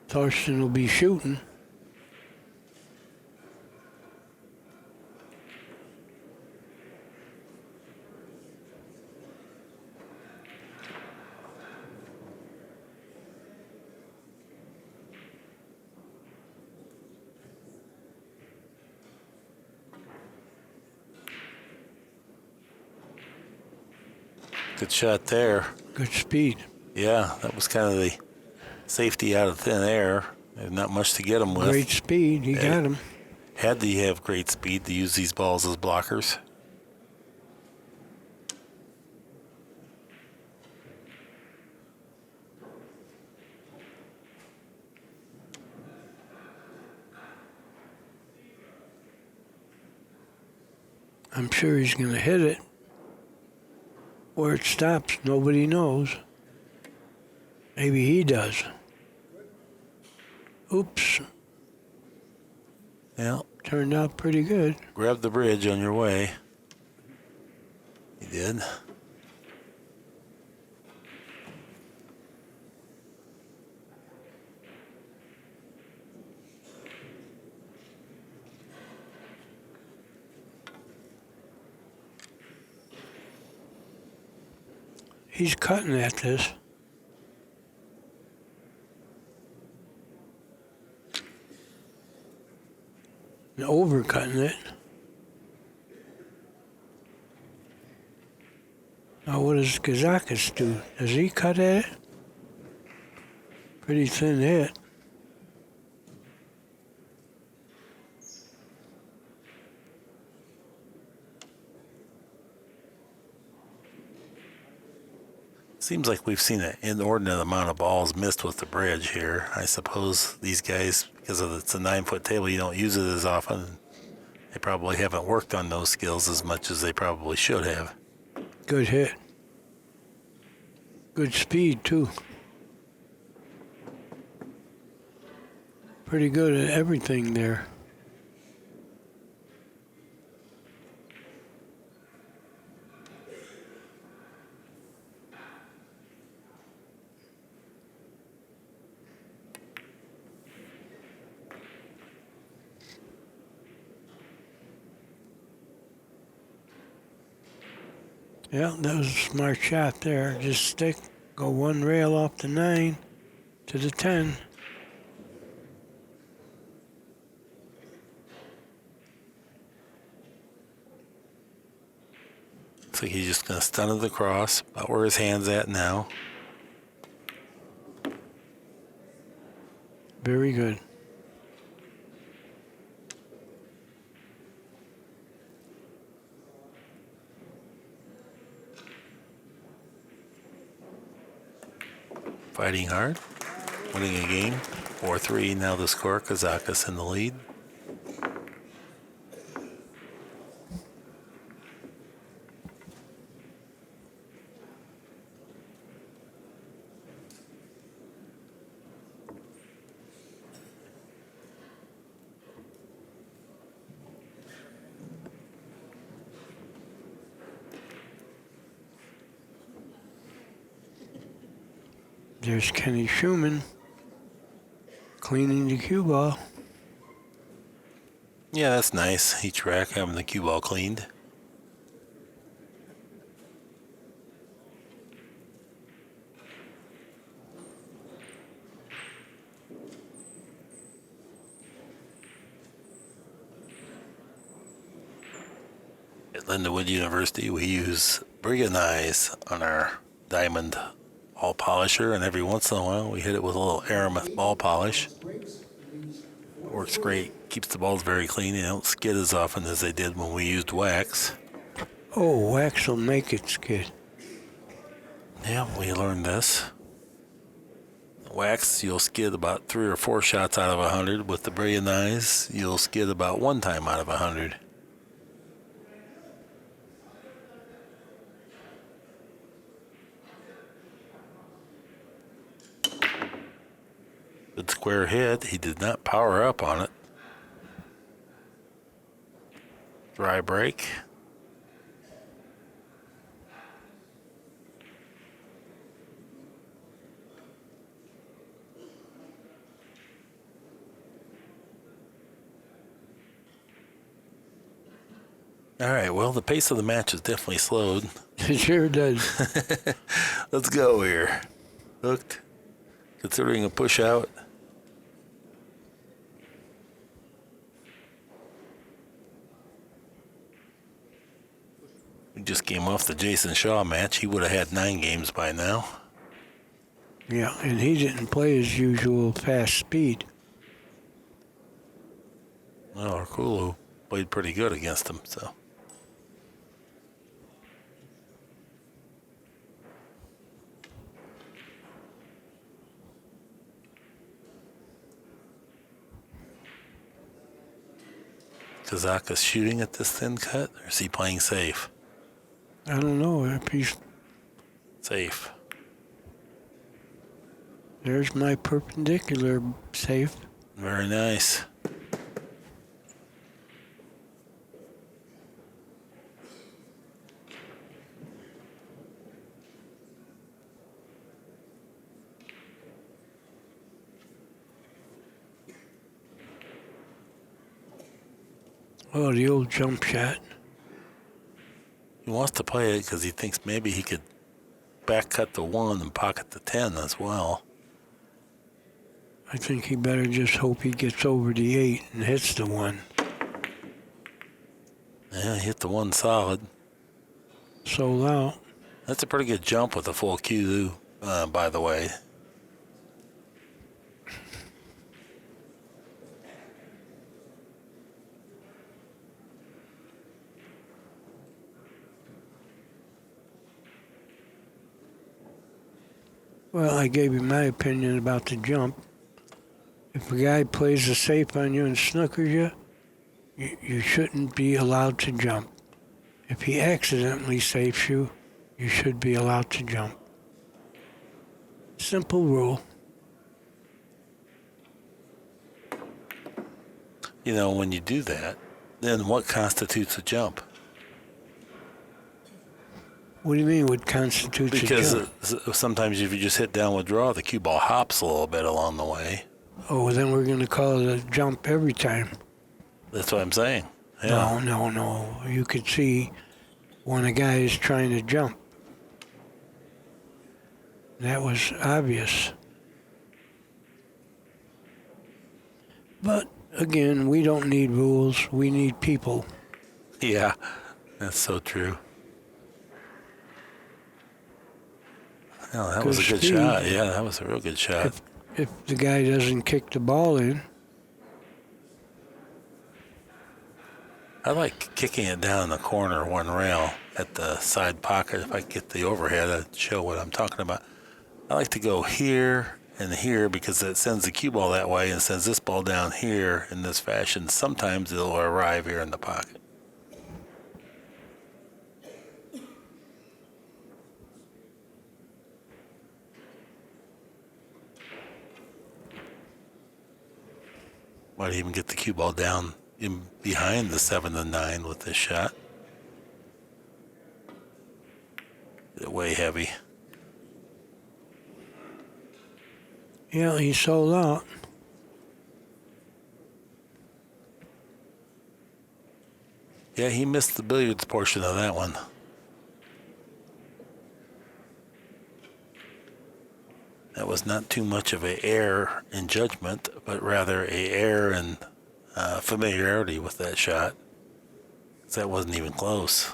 Thorsten will be shooting. Good shot there. Good speed. Yeah, that was kind of the safety out of thin air. There's not much to get him with. Great speed. He got him. Had to have great speed to use these balls as blockers. I'm sure he's going to hit it. Where it stops, nobody knows. Maybe he does. Oops. Yeah. Turned out pretty good. Grab the bridge on your way. He did. He's cutting at this. And overcutting it. Now what does Kazakis do? Does he cut at it? Pretty thin hit. Seems like we've seen an inordinate amount of balls missed with the bridge here. I suppose these guys, because it's a 9-foot table, you don't use it as often. They probably haven't worked on those skills as much as they probably should have. Good hit. Good speed, too. Pretty good at everything there. Yeah, that was a smart shot there. Just stick, go one rail off the 9 to the 10. Looks like he's just going to stun it across, about where his hand's at now. Very good. Fighting hard, winning a game, 4-3. Now the score, Kazakis in the lead. There's Kenny Schumann cleaning the cue ball. Yeah, that's nice. Each rack having the cue ball cleaned. At Lindenwood University, we use brigand eyes on our diamond ball polisher, and every once in a while we hit it with a little aramith ball polish. It works great. Keeps the balls very clean. They don't skid as often as they did when we used wax. Oh, wax will make it skid. Yeah, we learned this. Wax, you'll skid about 3 or 4 shots out of 100. With the brigand eyes, you'll skid about 1 time out of 100. Good square hit. He did not power up on it. Dry break. All right, well, the pace of the match is definitely slowed. It sure does. Let's go here. Hooked. Considering a push out. We just came off the Jayson Shaw match. He would have had 9 games by now. Yeah, and he didn't play his usual fast speed. Well, Orcullo played pretty good against him, so. Kazakis shooting at this thin cut, or is he playing safe? I don't know if he's... Safe. There's my perpendicular safe. Very nice. Oh, the old jump shot. He wants to play it because he thinks maybe he could back cut the 1 and pocket the 10 as well. I think he better just hope he gets over the 8 and hits the 1. Yeah, he hit the 1 solid. Sold out. That's a pretty good jump with a full cue, by the way. Well, I gave you my opinion about the jump. If a guy plays a safe on you and snookers you shouldn't be allowed to jump. If he accidentally safes you, you should be allowed to jump. Simple rule. You know, when you do that, then what constitutes a jump? What do you mean what constitutes a jump? Because sometimes if you just hit downward draw, the cue ball hops a little bit along the way. Oh, well, then we're going to call it a jump every time. That's what I'm saying. Yeah. No. You could see when a guy is trying to jump. That was obvious. But again, we don't need rules. We need people. Yeah, that's so true. Oh, that was a good speed. shot. Yeah, that was a real good shot. If the guy doesn't kick the ball in. I like kicking it down in the corner one rail at the side pocket. If I get the overhead, I'd show what I'm talking about. I like to go here and here because it sends the cue ball that way and sends this ball down here in this fashion. Sometimes it'll arrive here in the pocket. Might even get the cue ball down in behind the 7 and 9 with this shot. Get it way heavy. Yeah, he sold out. Yeah, he missed the billiards portion of that one. That was not too much of an error in judgment, but rather a error in familiarity with that shot. 'Cause that wasn't even close.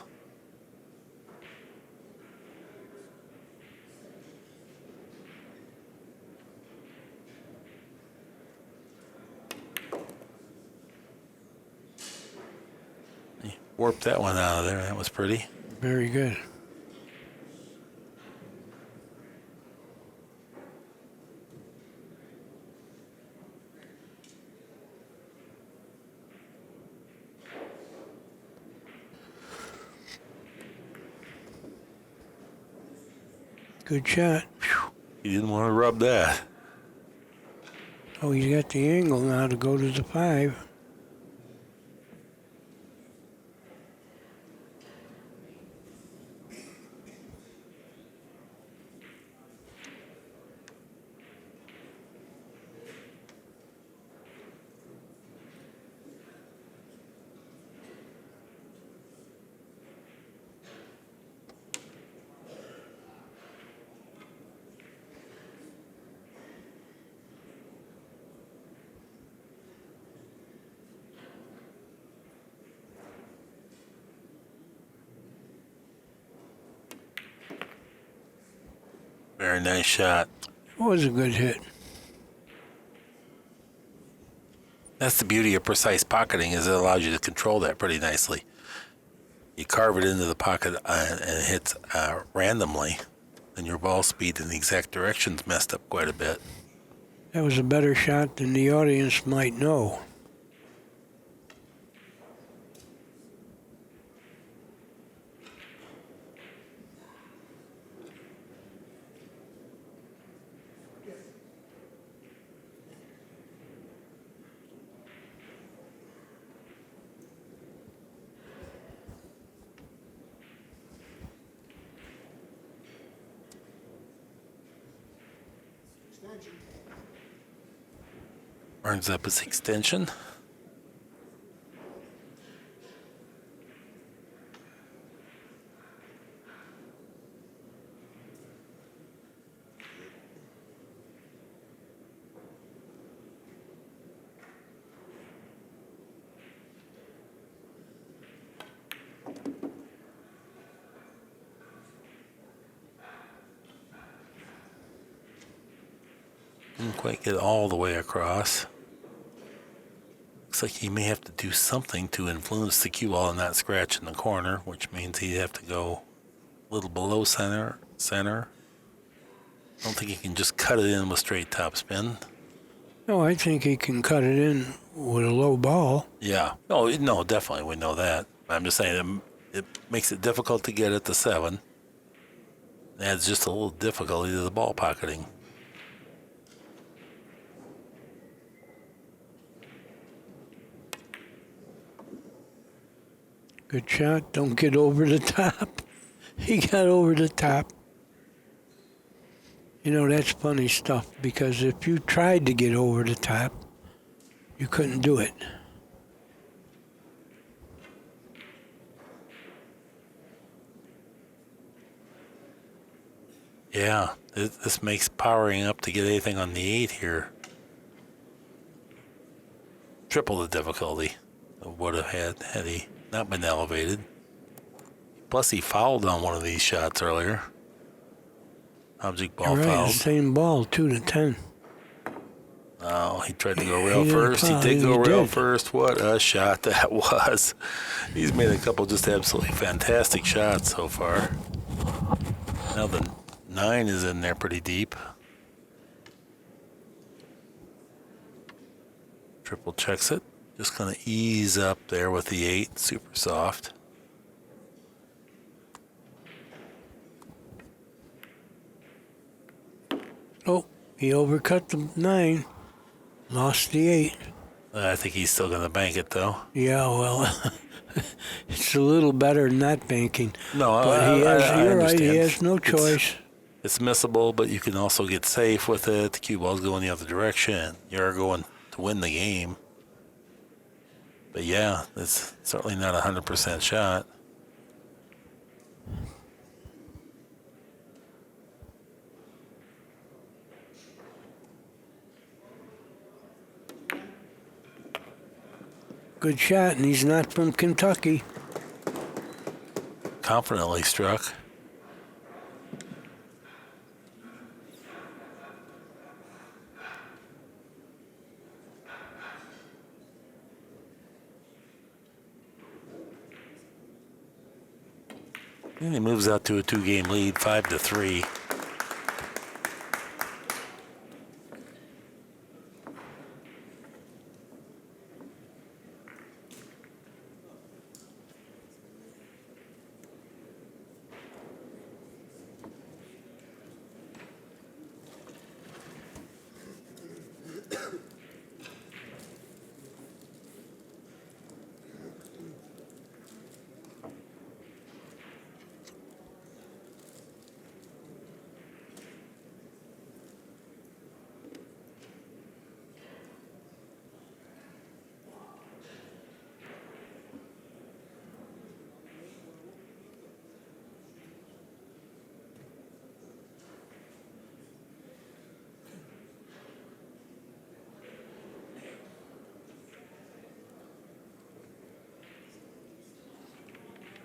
He warped that one out of there. That was pretty. Very good. Good shot. He didn't want to rub that. Oh, he's got the angle now to go to the 5. Very nice shot. It was a good hit. That's the beauty of precise pocketing, is it allows you to control that pretty nicely. You carve it into the pocket and it hits randomly, and your ball speed in the exact direction's messed up quite a bit. That was a better shot than the audience might know. Burns up his extension. Didn't quite get all the way across. Looks like he may have to do something to influence the cue ball and not scratch in the corner, which means he'd have to go a little below center. I don't think he can just cut it in with straight topspin. No, I think he can cut it in with a low ball. Yeah. Oh, no, definitely. We know that. I'm just saying it makes it difficult to get at the 7. It adds just a little difficulty to the ball pocketing. Good shot. Don't get over the top. He got over the top. You know, that's funny stuff, because if you tried to get over the top, you couldn't do it. Yeah, this makes powering up to get anything on the 8 here triple the difficulty of would have had he not been elevated. Plus, he fouled on one of these shots earlier. Object ball You're right, fouled. the same ball, 2-10. Oh, he tried to go rail He first. He didn't did go foul, he rail did. first. What a shot that was. He's made a couple just absolutely fantastic shots so far. Now the 9 is in there pretty deep. Triple checks it. Just going to ease up there with the 8. Super soft. Oh, he overcut the 9. Lost the 8. I think he's still going to bank it, though. Yeah, well, it's a little better than not banking. No, But I you're right, understand. he has no choice. It's missable, but you can also get safe with it. The cue ball's going the other direction. You're going to win the game. But yeah, it's certainly not a 100% shot. Good shot, and he's not from Kentucky. Confidently struck. And he moves out to a 2-game lead, 5-3.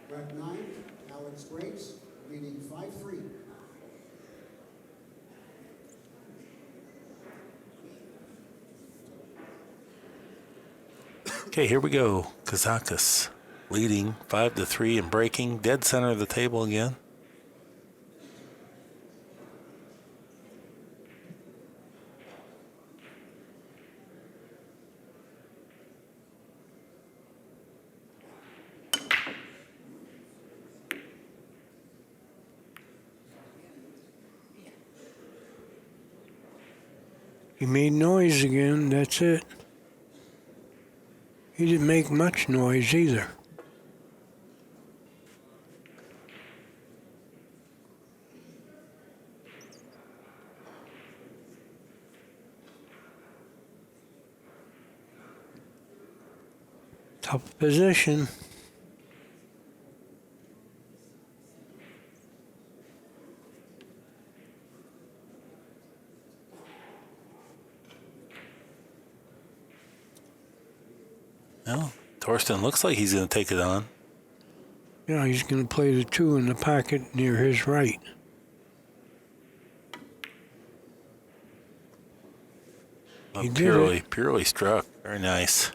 Rack 9, Alex Pagulayan, leading 5-3. Okay, here we go. Kazakis leading 5-3 and breaking. Dead center of the table again. He made noise again, that's it. He didn't make much noise either. Tough position. Well, Thorsten looks like he's going to take it on. Yeah, he's going to play the 2 in the pocket near his right. He did it. Purely struck. Very nice.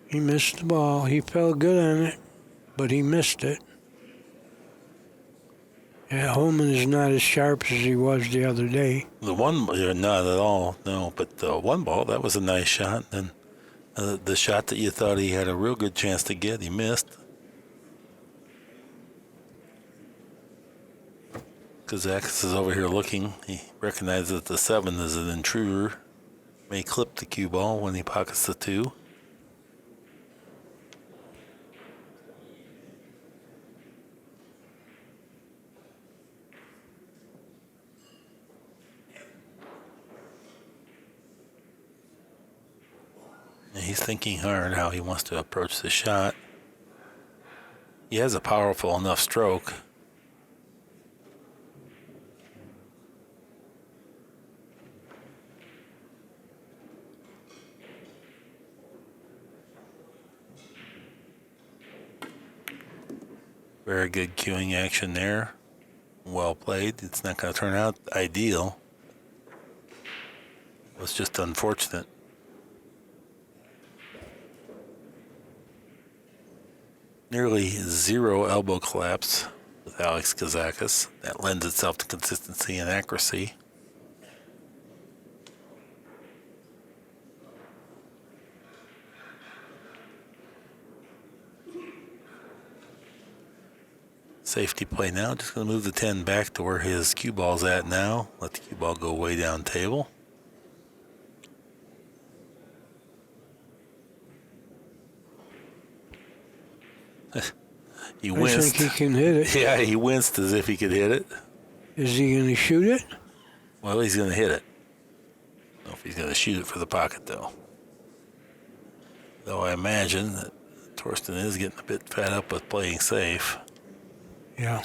He missed the ball. He felt good on it, but he missed it. Yeah, Hohmann is not as sharp as he was the other day. The one, not at all, no. But the one ball, that was a nice shot. And the shot that you thought he had a real good chance to get, he missed. Kazakis is over here looking. He recognizes that the 7 is an intruder. May clip the cue ball when he pockets the 2. And he's thinking hard how he wants to approach the shot. He has a powerful enough stroke. Very good cueing action there. Well played. It's not going to turn out ideal. It was just unfortunate. Nearly 0 elbow collapse with Alex Kazakis. That lends itself to consistency and accuracy. Safety play now. Just going to move the 10 back to where his cue ball's at now. Let the cue ball go way down table. He winced. I think he can hit it. Yeah, he winced as if he could hit it. Is he going to shoot it? Well, he's going to hit it. I don't know if he's going to shoot it for the pocket, though. Though I imagine that Thorsten is getting a bit fed up with playing safe. Yeah.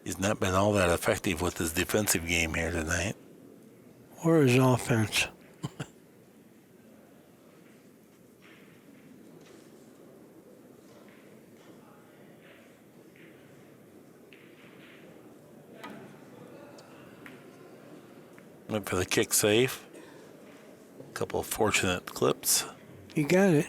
He's not been all that effective with his defensive game here tonight. Or his offense. Went for the kick safe. A couple of fortunate clips. He got it.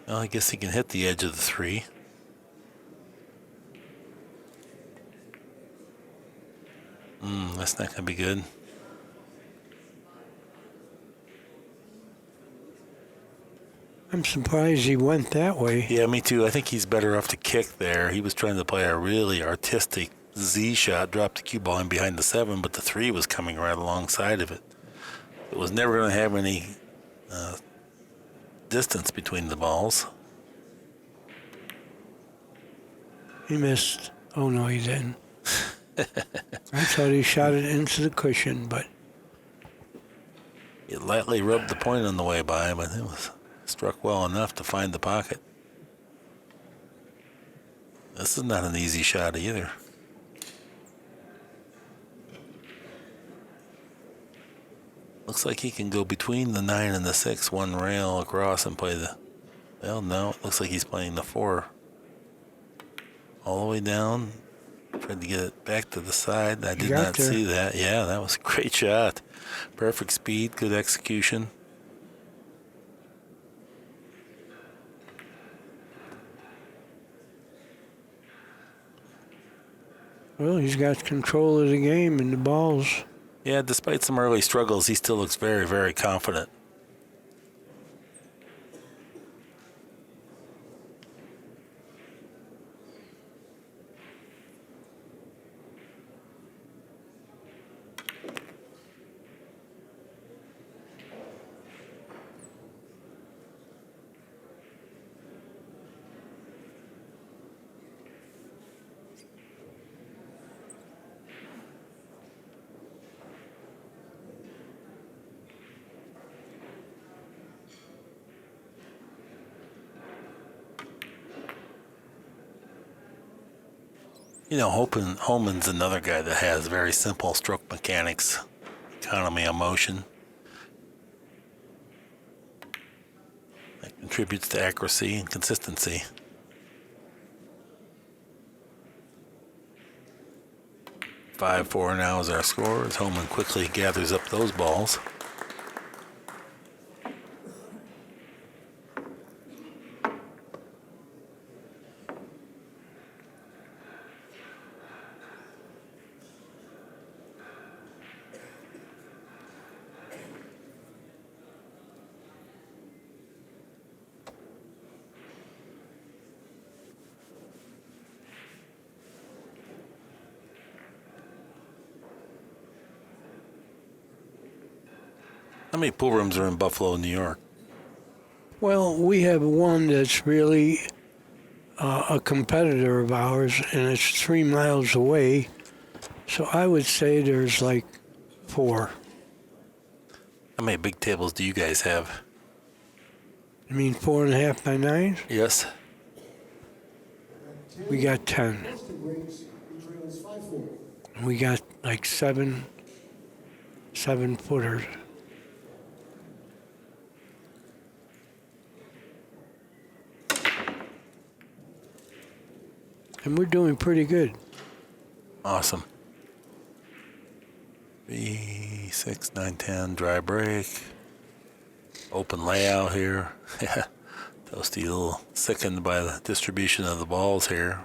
Well, I guess he can hit the edge of the 3. That's not going to be good. I'm surprised he went that way. Yeah, me too. I think he's better off to kick there. He was trying to play a really artistic Z shot, dropped the cue ball in behind the 7, but the 3 was coming right alongside of it. It was never going to have any distance between the balls. He missed. Oh, no, he didn't. I thought he shot it into the cushion, but... It lightly rubbed the point on the way by, but it was struck well enough to find the pocket. This is not an easy shot either. Looks like he can go between the 9 and the 6, one rail across and play the... Well, no, it looks like he's playing the 4. All the way down. Tried to get it back to the side. I did not see that. Yeah, that was a great shot. Perfect speed, good execution. Well, he's got control of the game and the balls. Yeah, despite some early struggles, he still looks very, very confident. You know, Hohmann's another guy that has very simple stroke mechanics, economy of motion. That contributes to accuracy and consistency. Five, 4 now is our score as Hohmann quickly gathers up those balls. many pool rooms are in Buffalo, New York? Well, we have one that's really a competitor of ours, and it's 3 miles away. So I would say there's like 4. How many big tables do you guys have? You mean 4.5 by 9s? Yes. We got 10. We got like 7-footers. And we're doing pretty good. Awesome. 3, 6, 9, 10, dry break. Open layout here. Yeah. Toasty, a little sickened by the distribution of the balls here.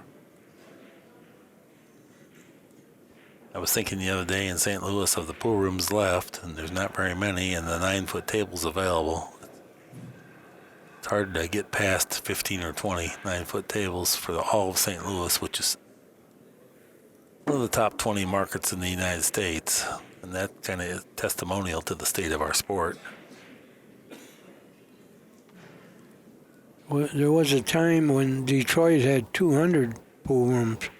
I was thinking the other day in St. Louis of the pool rooms left, and there's not very many, and the 9-foot tables available. It's hard to get past 15 or 20 9-foot tables for all of St. Louis, which is one of the top 20 markets in the United States, and that kind of is testimonial to the state of our sport. Well, there was a time when Detroit had 200 pool rooms.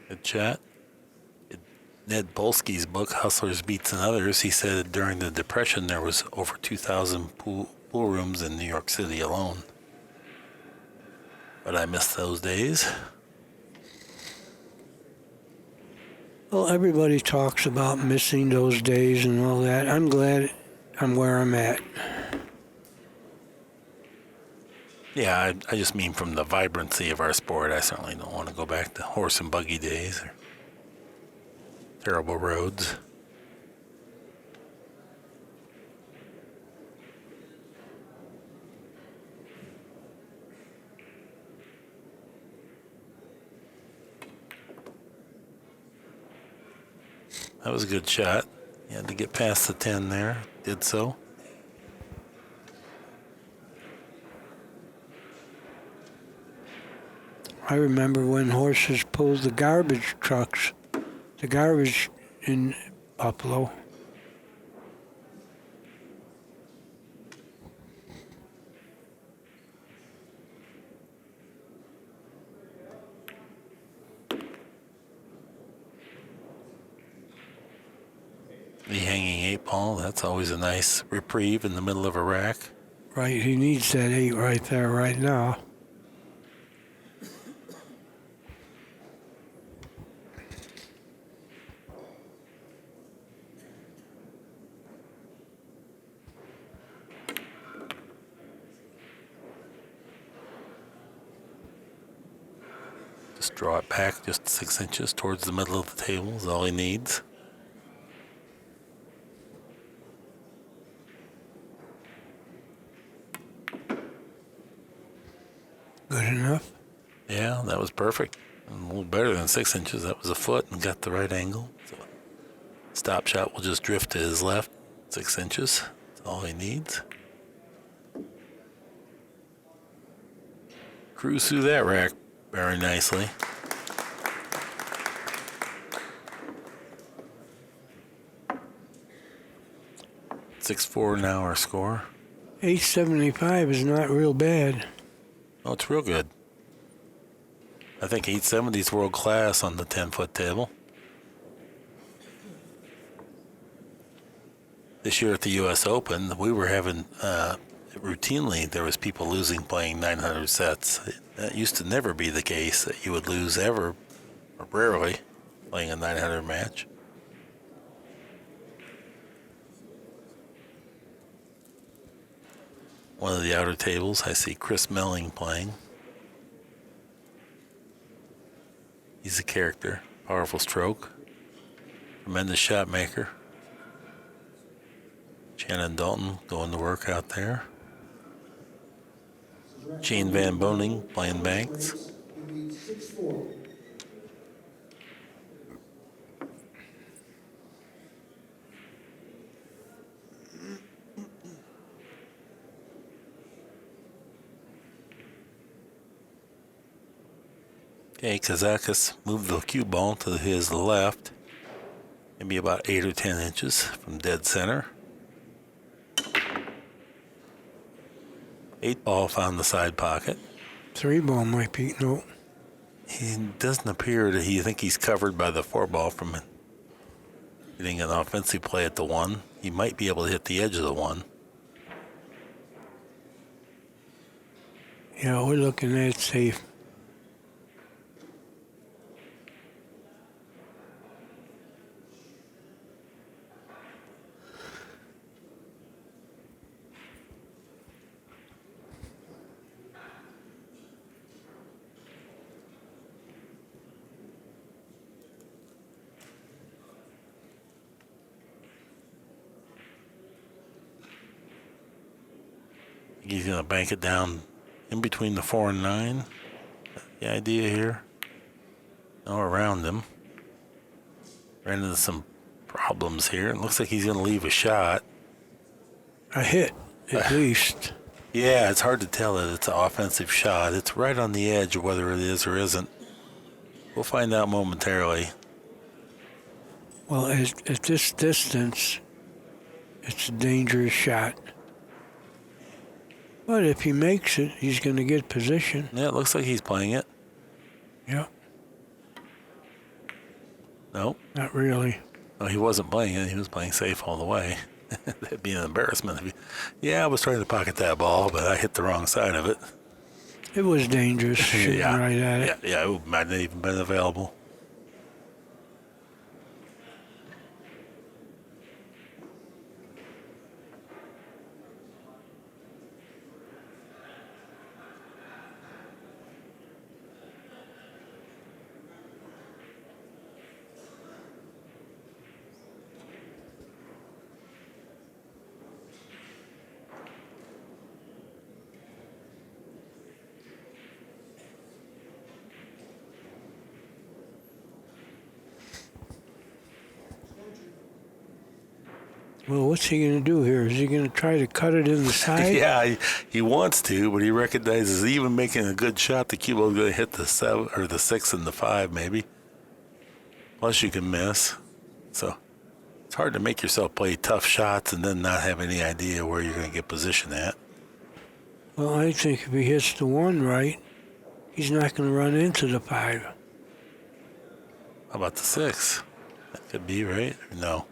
Good chat. Ned Polsky's book, Hustlers, Beats, and Others, he said during the Depression there was over 2,000 pool rooms in New York City alone. But I miss those days. Well, everybody talks about missing those days and all that. I'm glad I'm where I'm at. Yeah, I just mean from the vibrancy of our sport. I certainly don't want to go back to horse and buggy days or terrible roads. That was a good shot. You had to get past the 10 there. Did so. I remember when horses pulled the garbage trucks, the garbage in Buffalo. The hanging 8-ball, that's always a nice reprieve in the middle of a rack. Right, he needs that 8 right there, right now. Just draw it back just 6 inches towards the middle of the table is all he needs. Good enough. Yeah, that was perfect. A little better than 6 inches. That was a foot and got the right angle. So stop shot will just drift to his left, 6 inches. That's all he needs. Cruise through that rack very nicely. .64 now our score. 875 is not real bad. Oh, it's real good. I think 870 is world class on the 10-foot table. This year at the U.S. Open, we were having routinely there was people losing playing 900 sets. That used to never be the case that you would lose ever, or rarely, playing a 900 match. One of the outer tables, I see Chris Melling playing. He's a character, powerful stroke, tremendous shot maker. Shannon Dalton going to work out there. Shane Van Boening playing banks. Okay, Kazakis moved the cue ball to his left, maybe about 8 or 10 inches from dead center. 8 ball found the side pocket. 3 ball might be, no. He doesn't appear that he think he's covered by the 4 ball from getting an offensive play at the 1. He might be able to hit the edge of the 1. Yeah, we're looking at it safe. He's going to bank it down in between the 4 and 9. The idea here. No, around him. Ran into some problems here. It looks like he's going to leave a shot. A hit, at least. Yeah, it's hard to tell that it's an offensive shot. It's right on the edge of whether it is or isn't. We'll find out momentarily. Well, at this distance, it's a dangerous shot. But if he makes it, he's going to get position. Yeah, it looks like he's playing it. Yeah. Nope. Not really. No, he wasn't playing it. He was playing safe all the way. That'd be an embarrassment. Yeah, I was trying to pocket that ball, but I hit the wrong side of it. It was dangerous shooting right at it. Yeah, it might not even been available. Well, what's he going to do here? Is he going to try to cut it in the side? Yeah, he wants to, but he recognizes even making a good shot, the cue ball's going to hit the 7 or the 6 and the 5 maybe. Plus you can miss. So it's hard to make yourself play tough shots and then not have any idea where you're going to get position at. Well, I think if he hits the 1 right, he's not going to run into the 5. How about the 6? That could be, right? Or no?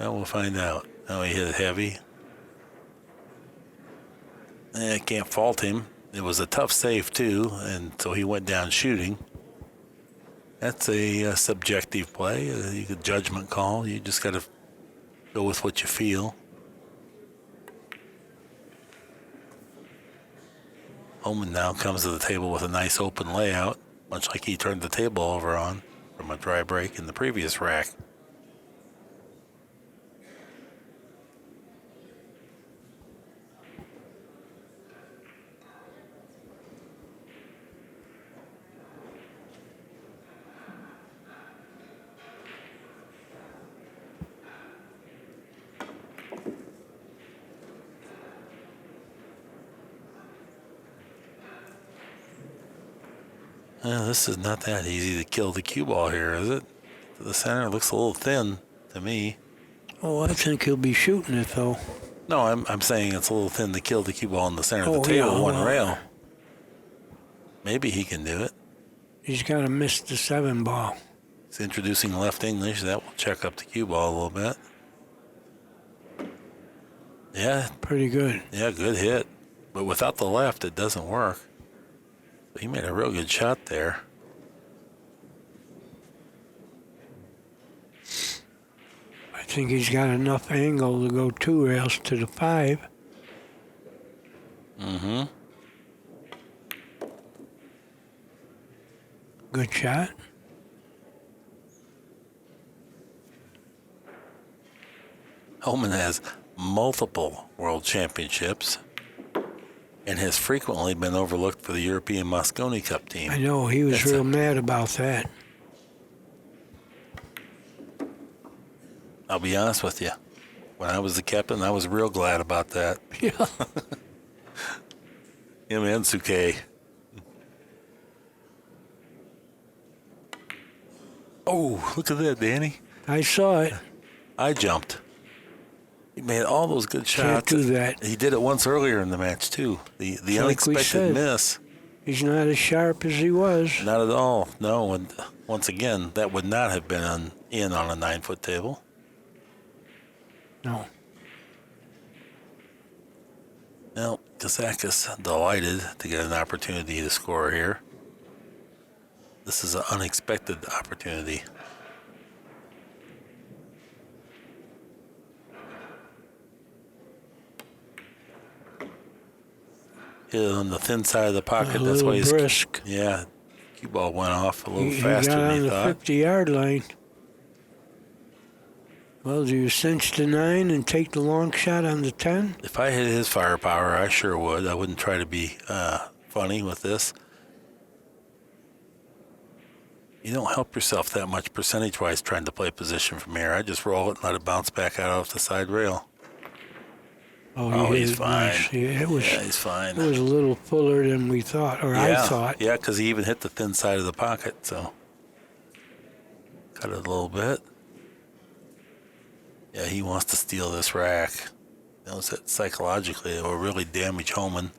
Well, we'll find out. Oh, he hit it heavy. I can't fault him. It was a tough save, too, and so he went down shooting. That's a subjective play, a judgment call. You just got to go with what you feel. Hohmann now comes to the table with a nice open layout, much like he turned the table over on from a dry break in the previous rack. This is not that easy to kill the cue ball here, is it? The center looks a little thin to me. Oh, I think he'll be shooting it, though. No, I'm saying it's a little thin to kill the cue ball in the center of the table, one rail. Maybe he can do it. He's got to miss the 7 ball. He's introducing left English. That will check up the cue ball a little bit. Yeah. Pretty good. Yeah, good hit. But without the left, it doesn't work. But he made a real good shot there. I think he's got enough angle to go 2 rails to the 5. Mm-hmm. Good shot. Hohmann has multiple world championships and has frequently been overlooked for the European Mosconi Cup team. I know, he was real mad about that. I'll be honest with you. When I was the captain, I was real glad about that. Yeah. Him and Suke. Oh, look at that, Danny. I saw it. I jumped. He made all those good Can't shots. do that. He did it once earlier in the match, too. The Like we unexpected said. miss. He's not as sharp as he was. Not at all. No, and once again, that would not have been on a 9-foot table. No. Well, Kazakis delighted to get an opportunity to score here. This is an unexpected opportunity. Hit it on the thin side of the pocket. A That's why little he's brisk. Yeah, cue ball went off a little He faster got than on he the thought. 50-yard line. Well, do you cinch the 9 and take the long shot on the 10? If I had his firepower, I sure would. I wouldn't try to be funny with this. You don't help yourself that much percentage-wise trying to play position from here. I just roll it and let it bounce back out off the side rail. Oh, He's hit it fine. nice. Yeah, it was. Yeah, he's fine. It was a little fuller than we thought, or I thought. Yeah, because he even hit the thin side of the pocket, so cut it a little bit. Yeah, he wants to steal this rack. Knows that psychologically it will really damage Hohmann.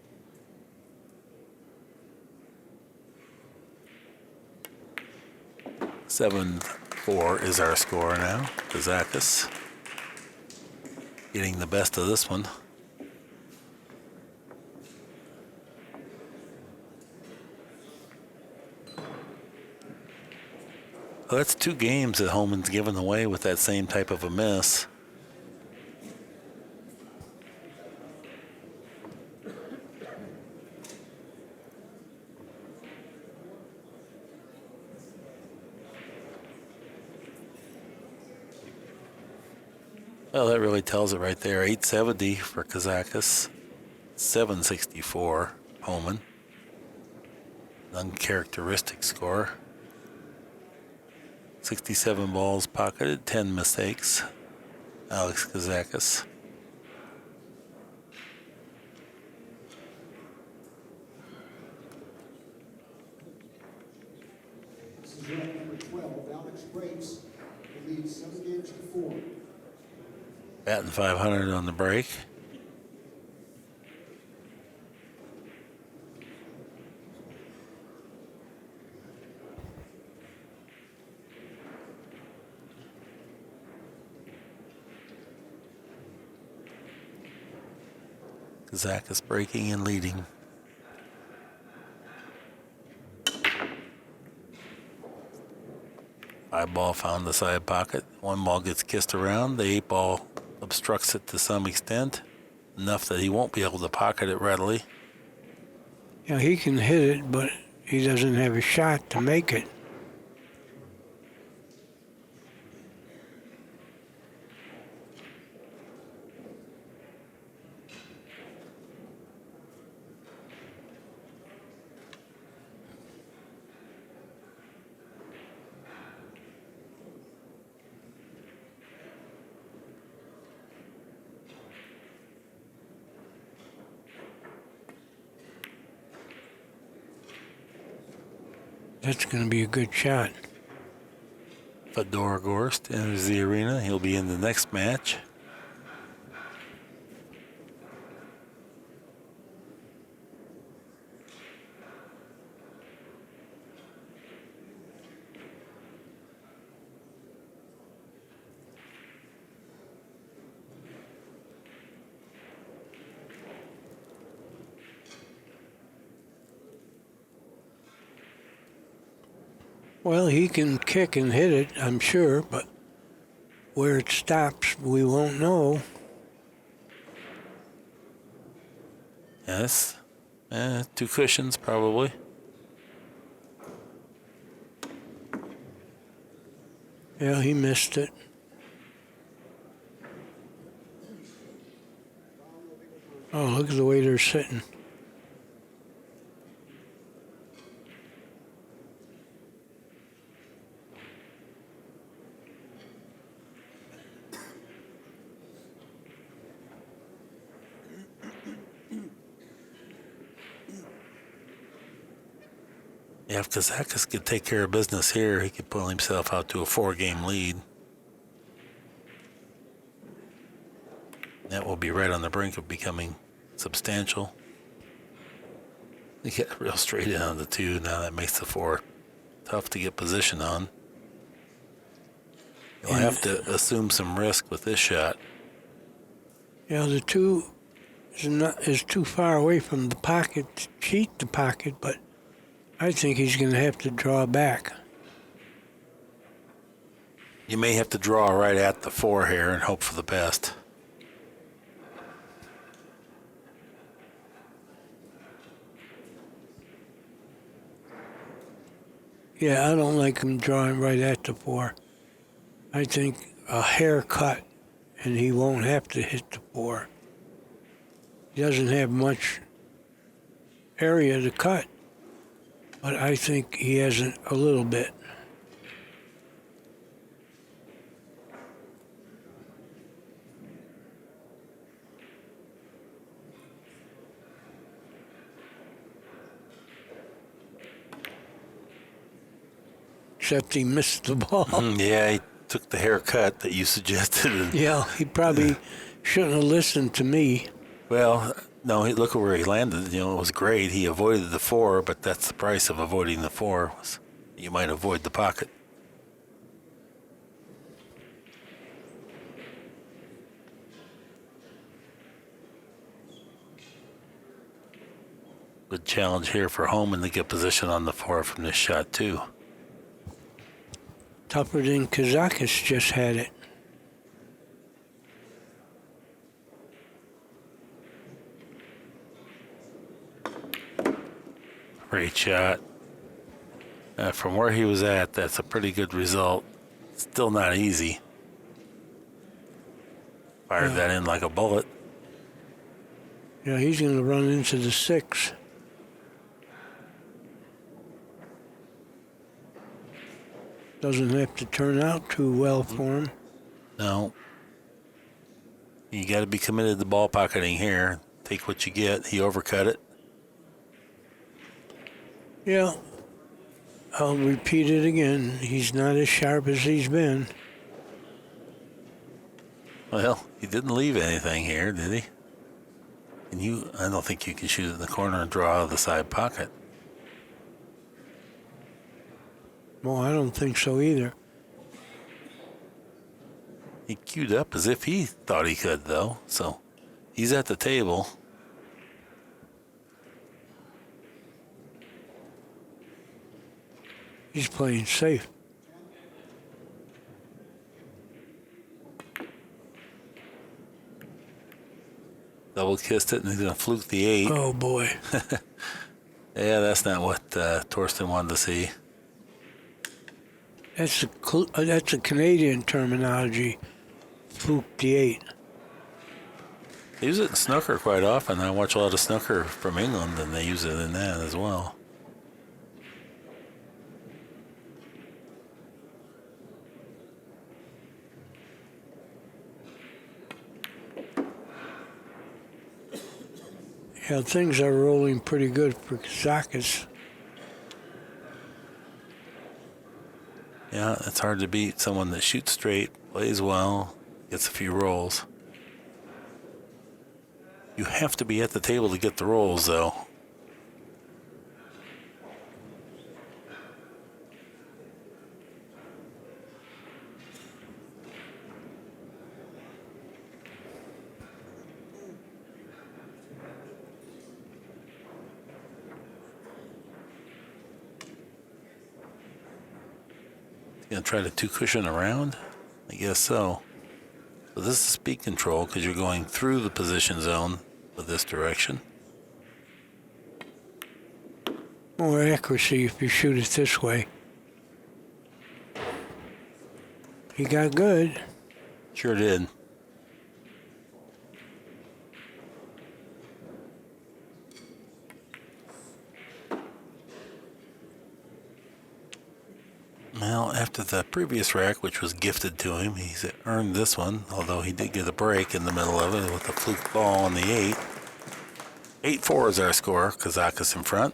Seven 4 is our score now. Kazakis getting the best of this one. Well, that's 2 games that Hohmann's given away with that same type of a miss. Well, that really tells it right there. 870 for Kazakis, 764 Hohmann. Uncharacteristic score. 67 balls pocketed, 10 mistakes. Alex Kazakis. This is rack number 12. Alex breaks. He leads 7 games to 4. Batting 500 on the break. Kazakis breaking and leading. Five ball found the side pocket. 1 ball gets kissed around. The 8 ball obstructs it to some extent, enough that he won't be able to pocket it readily. Yeah, he can hit it, but he doesn't have a shot to make it. That's going to be a good shot. Fedor Gorst enters the arena. He'll be in the next match. Well, he can kick and hit it, I'm sure, but where it stops, we won't know. Yes. 2 cushions, probably. Yeah, he missed it. Oh, look at the way they're sitting. Yeah, if Kazakis could take care of business here, he could pull himself out to a 4-game lead. That will be right on the brink of becoming substantial. He got real straight in on the 2. Now that makes the 4 tough to get position on. You'll have to assume some risk with this shot. Yeah, the 2 is too far away from the pocket to cheat the pocket, but I think he's going to have to draw back. You may have to draw right at the 4 here and hope for the best. Yeah, I don't like him drawing right at the 4. I think a haircut, and he won't have to hit the 4. He doesn't have much area to cut, but I think he has a little bit. Except he missed the ball. Yeah, he took the haircut that you suggested. Yeah, he probably shouldn't have listened to me. Well, no, look at where he landed. You know, it was great. He avoided the 4, but that's the price of avoiding the 4. You might avoid the pocket. Good challenge here for Hohmann to get position on the 4 from this shot, too. Tougher than Kazakis just had it. Great shot. From where he was at, that's a pretty good result. Still not easy. Fired that in like a bullet. Yeah, he's going to run into the 6. Doesn't have to turn out too well for him. No. You got to be committed to ball pocketing here. Take what you get. He overcut it. Yeah, I'll repeat it again. He's not as sharp as he's been. Well, he didn't leave anything here, did he? And I don't think you can shoot it in the corner and draw out of the side pocket. Well, I don't think so either. He queued up as if he thought he could, though. So he's at the table. He's playing safe. Double kissed it, and he's going to fluke the 8. Oh, boy. Yeah, that's not what Thorsten wanted to see. That's a Canadian terminology. Fluke the 8. They use it in snooker quite often. I watch a lot of snooker from England, and they use it in that as well. Yeah, things are rolling pretty good for Kazakis. Yeah, it's hard to beat someone that shoots straight, plays well, gets a few rolls. You have to be at the table to get the rolls, though. Gonna try to 2-cushion around? I guess so. So this is speed control because you're going through the position zone with this direction. More accuracy if you shoot it this way. He got good. Sure did. Well, after the previous rack, which was gifted to him, he's earned this one, although he did get a break in the middle of it with a fluke ball on the 8. 8-4 is our score. Kazakis in front.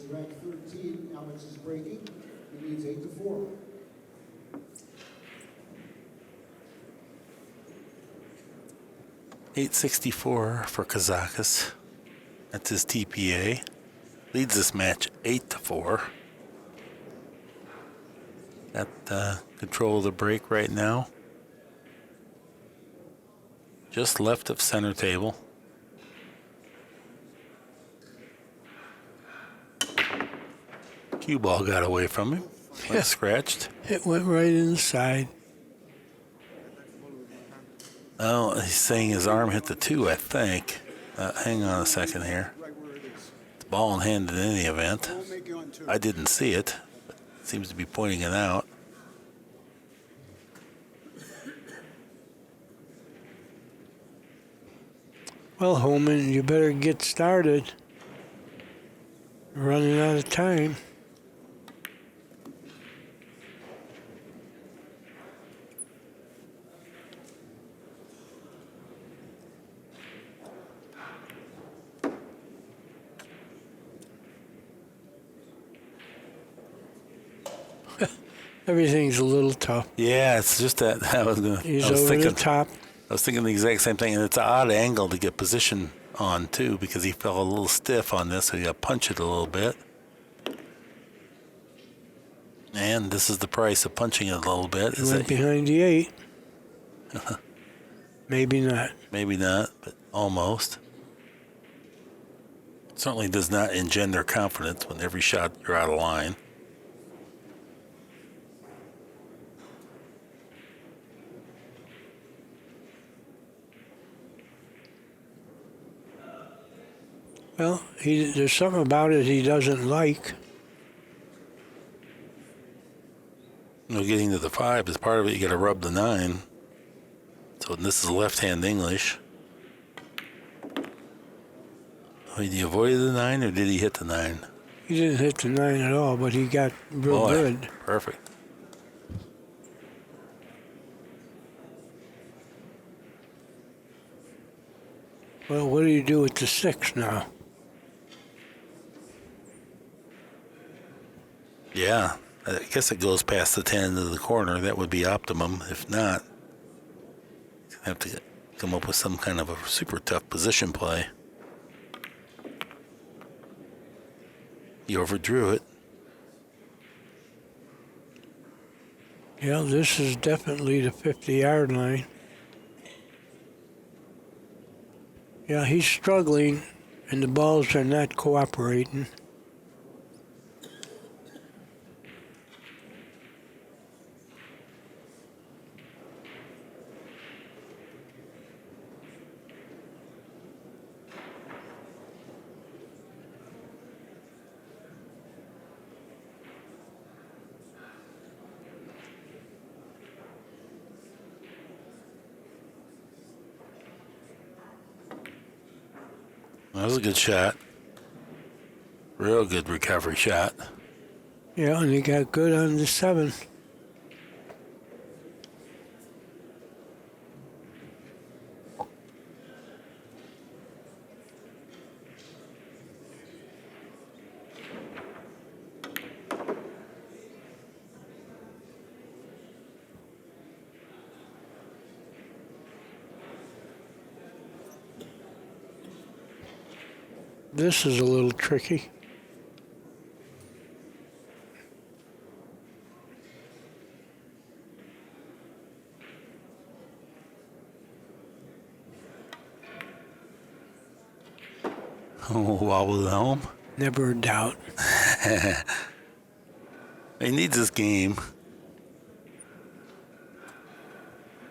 rack 13. Alex is breaking. He needs 8-4. $864 for Kazakis. That's his TPA. Leads this match 8-4. Got control of the break right now. Just left of center table. Cue ball got away from him. Went scratched. It went right inside. Oh, he's saying his arm hit the 2, I think. Hang on a second here. It's ball in hand in any event. I didn't see it, but it seems to be pointing it out. Well, Hohmann, you better get started. Running out of time. Everything's a little tough. Yeah, it's just that He's I was over thinking the top. I was thinking the exact same thing, and it's an odd angle to get position on too, because he fell a little stiff on this, so you got to punch it a little bit. And this is the price of punching it a little bit. He went behind the 8. Maybe not. Maybe not, but almost. Certainly does not engender confidence when every shot you're out of line. Well, there's something about it he doesn't like. Getting to the 5 is part of it. You got to rub the 9. So this is left-hand English. Did he avoid the 9 or did he hit the 9? He didn't hit the 9 at all, but he got real good. Perfect. Well, what do you do with the 6 now? Yeah, I guess it goes past the 10 into the corner. That would be optimum. If not, you have to come up with some kind of a super tough position play. He overdrew it. Yeah, this is definitely the 50-yard line. Yeah, he's struggling, and the balls are not cooperating. That was a good shot. Real good recovery shot. Yeah, and he got good on the 7. This is a little tricky. Wobble it home. Never a doubt. He needs this game.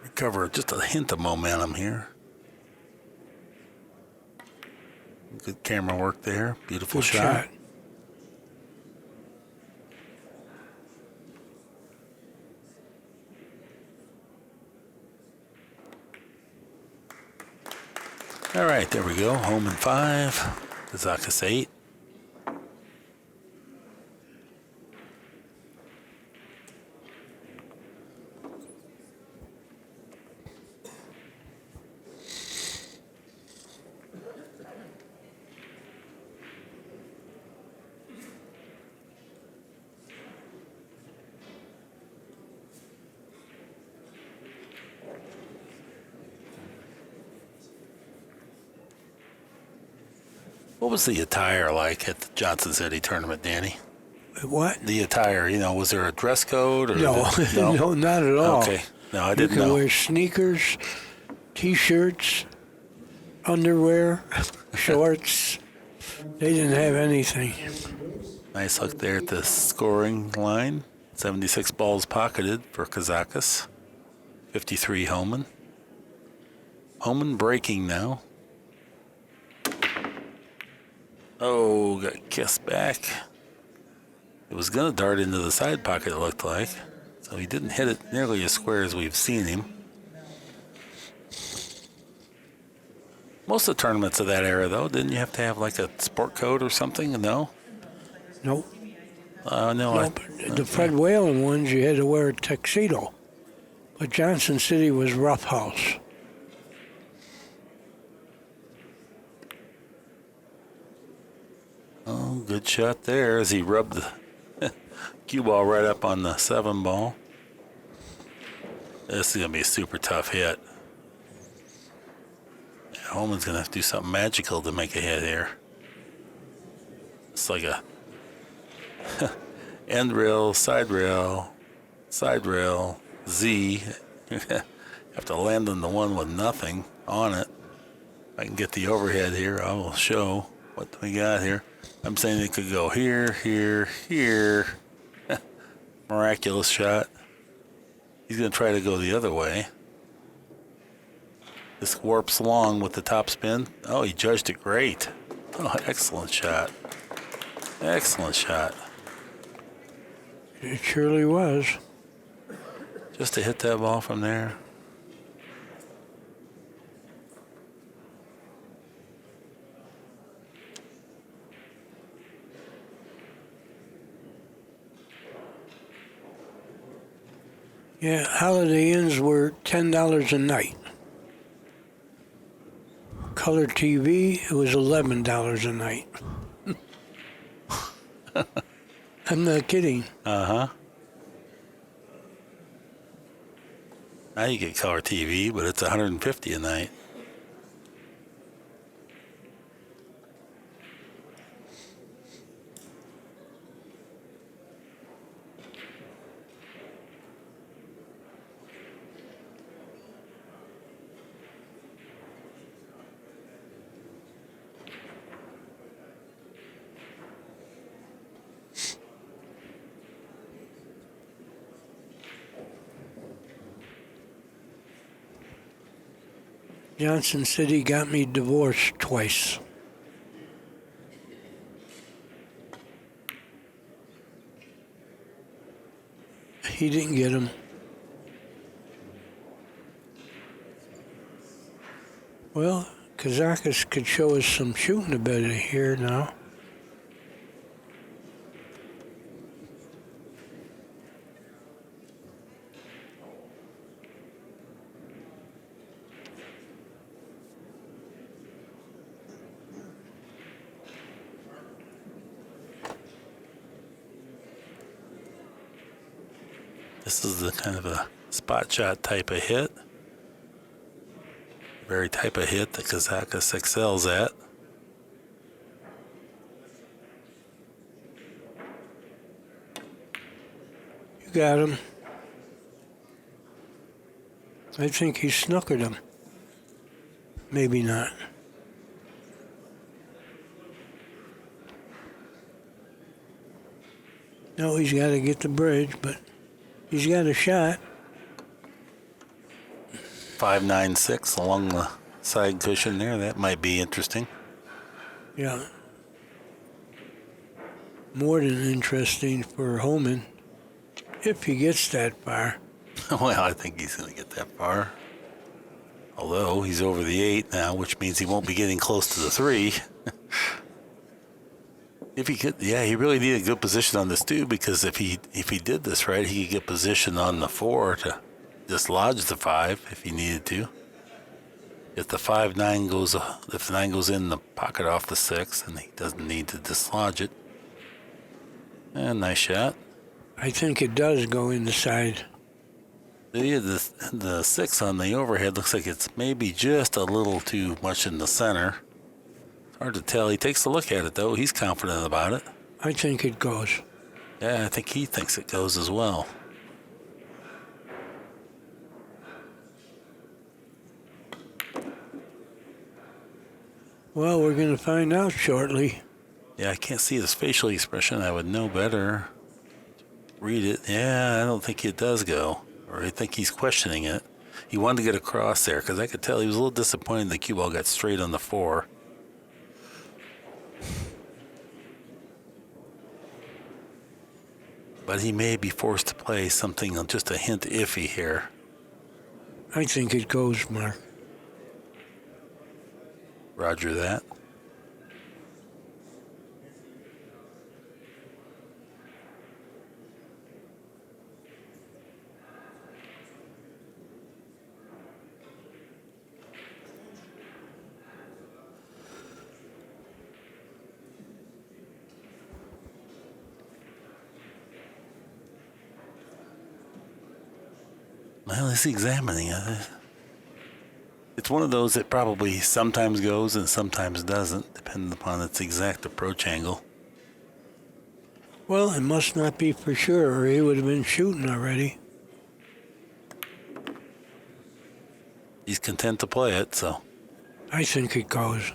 Recover just a hint of momentum here. Good camera work there. Beautiful Good shot. All right, there we go. Home in 5. Kazakis 8. What was the attire like at the Johnson City tournament, Danny? What? The attire, was there a dress code? Or No, no, not at all. Okay. No, I You didn't can know. wear sneakers, T-shirts, underwear, shorts. They didn't have anything. Nice look there at the scoring line. 76 balls pocketed for Kazakis. 53 Hohmann. Hohmann breaking now. Oh, got kissed back. It was going to dart into the side pocket, it looked like. So he didn't hit it nearly as square as we've seen him. Most of the tournaments of that era, though, didn't you have to have like a sport coat or something? No? Nope. No. Nope. The Fred Whalen ones, you had to wear a tuxedo. But Johnson City was roughhouse. Oh, good shot there as he rubbed the cue ball right up on the 7 ball. This is going to be a super tough hit. Yeah, Holman's going to have to do something magical to make a hit here. It's like a end rail, side rail, Z. Have to land on the one with nothing on it. If I can get the overhead here, I will show what we got here. I'm saying it could go here, here, here. Miraculous shot. He's going to try to go the other way. This warps along with the top spin. Oh, he judged it great. Oh, excellent shot. Excellent shot. It surely was. Just to hit that ball from there. Yeah, Holiday Inns were $10 a night. Color TV, it was $11 a night. I'm not kidding. Uh-huh. Now you get color TV, but it's $150 a night. Johnson City got me divorced twice. He didn't get them. Well, Kazakis could show us some shooting ability here now. This is the kind of a spot shot type of hit. Very type of hit that Kazakis excels at. You got him. I think he snookered him. Maybe not. No, he's got to get the bridge, but he's got a shot. 596 along the side cushion there. That might be interesting. Yeah. More than interesting for Hohmann, if he gets that far. Well, I think he's going to get that far. Although he's over the 8 now, which means he won't be getting close to the 3. If he could, yeah, he really needed a good position on this too, because if he did this right, he could get position on the 4 to dislodge the 5 if he needed to. If the 5-9 goes, if the 9 goes in the pocket off the 6, then he doesn't need to dislodge it. And nice shot. I think it does go in the side. The 6 on the overhead looks like it's maybe just a little too much in the center. Hard to tell. He takes a look at it, though. He's confident about it. I think it goes. Yeah, I think he thinks it goes as well. Well, we're going to find out shortly. Yeah, I can't see his facial expression. I would know better. Read it. Yeah, I don't think it does go. Or I think he's questioning it. He wanted to get across there because I could tell he was a little disappointed the cue ball got straight on the 4. But he may be forced to play something just a hint iffy here. I think it goes, Mark. Roger that. Well, he's examining it. It's one of those that probably sometimes goes and sometimes doesn't, depending upon its exact approach angle. Well, it must not be for sure, or he would have been shooting already. He's content to play it, so. I think it goes.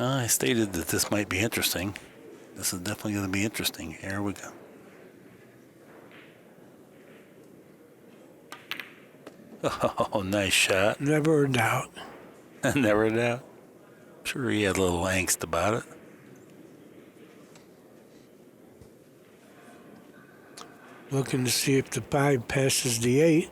I stated that this might be interesting. This is definitely going to be interesting. Here we go. Oh, nice shot. Never a doubt. Never a doubt. Sure, he had a little angst about it. Looking to see if the 5 passes the 8.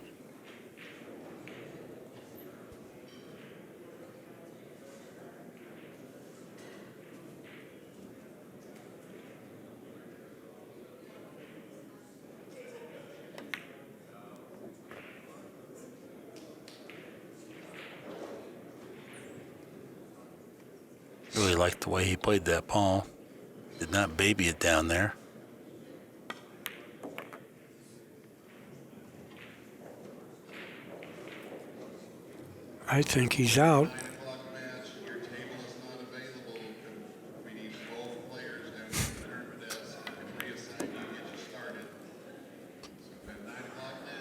Really liked the way he played that ball. Did not baby it down there. I think he's out.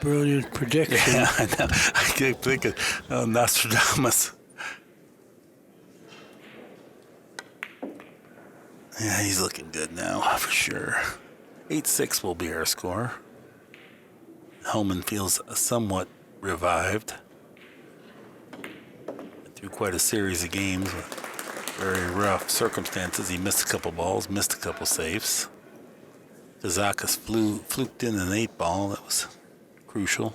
Brilliant prediction. Yeah, I know. I keep thinking, oh, Nostradamus. Yeah, he's looking good now, for sure. 8-6 will be our score. Hohmann feels somewhat revived. Through quite a series of games with very rough circumstances. He missed a couple balls, missed a couple safes. Kazakis fluked in an 8-ball. That was crucial.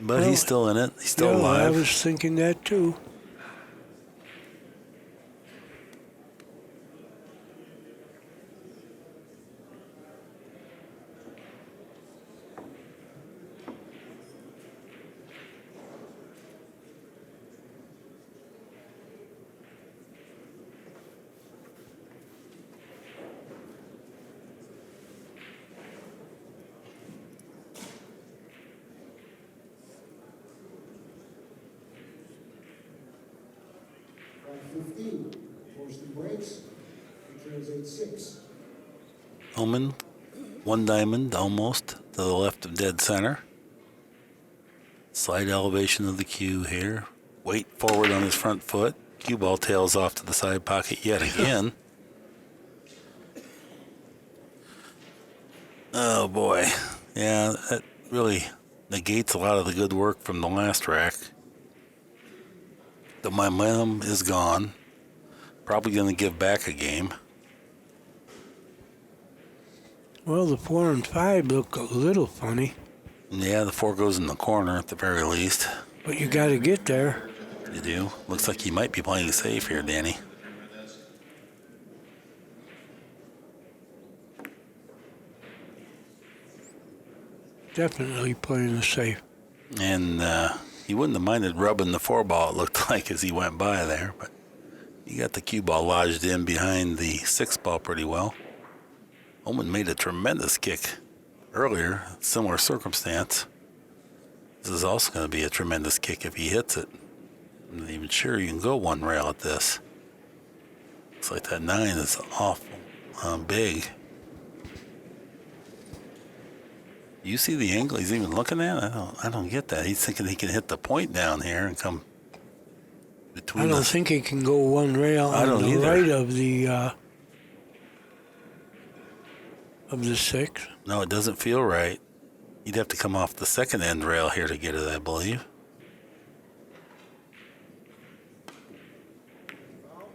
But Well, he's still in it. He's still I alive. was thinking that too. Thorsten breaks. He carries 8-6. Hohmann, 1 diamond almost to the left of dead center. Slight elevation of the cue here. Weight forward on his front foot. Cue ball tails off to the side pocket yet again. Oh boy. Yeah, that really negates a lot of the good work from the last rack. The momentum is gone. Probably going to give back a game. Well, the 4 and 5 look a little funny, Yeah, the 4 goes in the corner at the very least. but you got to get there. You do. Looks like he might be playing safe here, Danny. Definitely playing the safe. And he wouldn't have minded rubbing the 4 ball, it looked like, as he went by there. But He got the cue ball lodged in behind the 6 ball pretty well. Hohmann made a tremendous kick earlier, similar circumstance. This is also going to be a tremendous kick if he hits it. I'm not even sure you can go one rail at this. Looks like that 9 is awful big. You see the angle he's even looking at? I don't get that. He's thinking he can hit the point down here and come between. I don't think he can go one rail on the right of the 6. No, it doesn't feel right. You'd have to come off the second end rail here to get it, I believe.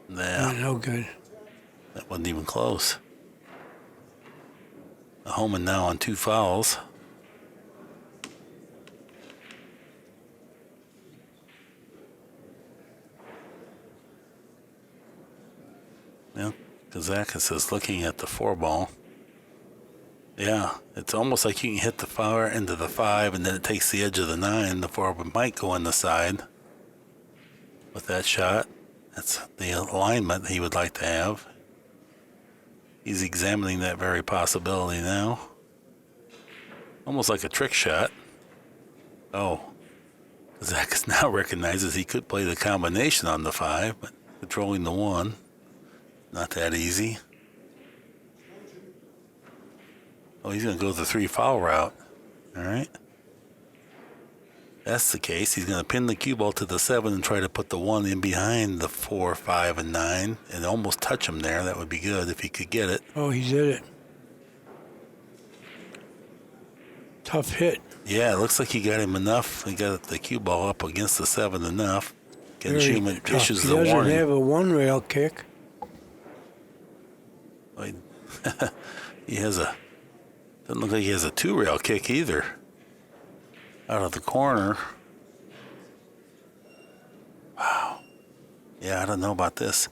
Nah, No good. that wasn't even close. Hohmann now on 2 fouls. Well, Kazakis is looking at the 4 ball. Yeah, it's almost like you can hit the far end of the 5 and then it takes the edge of the 9. The 4 might go on the side with that shot. That's the alignment he would like to have. He's examining that very possibility now. Almost like a trick shot. Oh, Kazakis now recognizes he could play the combination on the 5, but controlling the 1, not that easy. Oh, he's going to go the 3 foul route. All right. That's the case. He's going to pin the cue ball to the 7 and try to put the 1 in behind the 4, 5, and 9 and almost touch him there. That would be good if he could get it. Oh, he did it. Tough hit. Yeah, it looks like he got him enough. He got the cue ball up against the 7 enough. Very tough. Issues He the doesn't warning. have a one rail kick. He has a... Doesn't look like he has a 2 rail kick either. Out of the corner. Wow. Yeah, I don't know about this.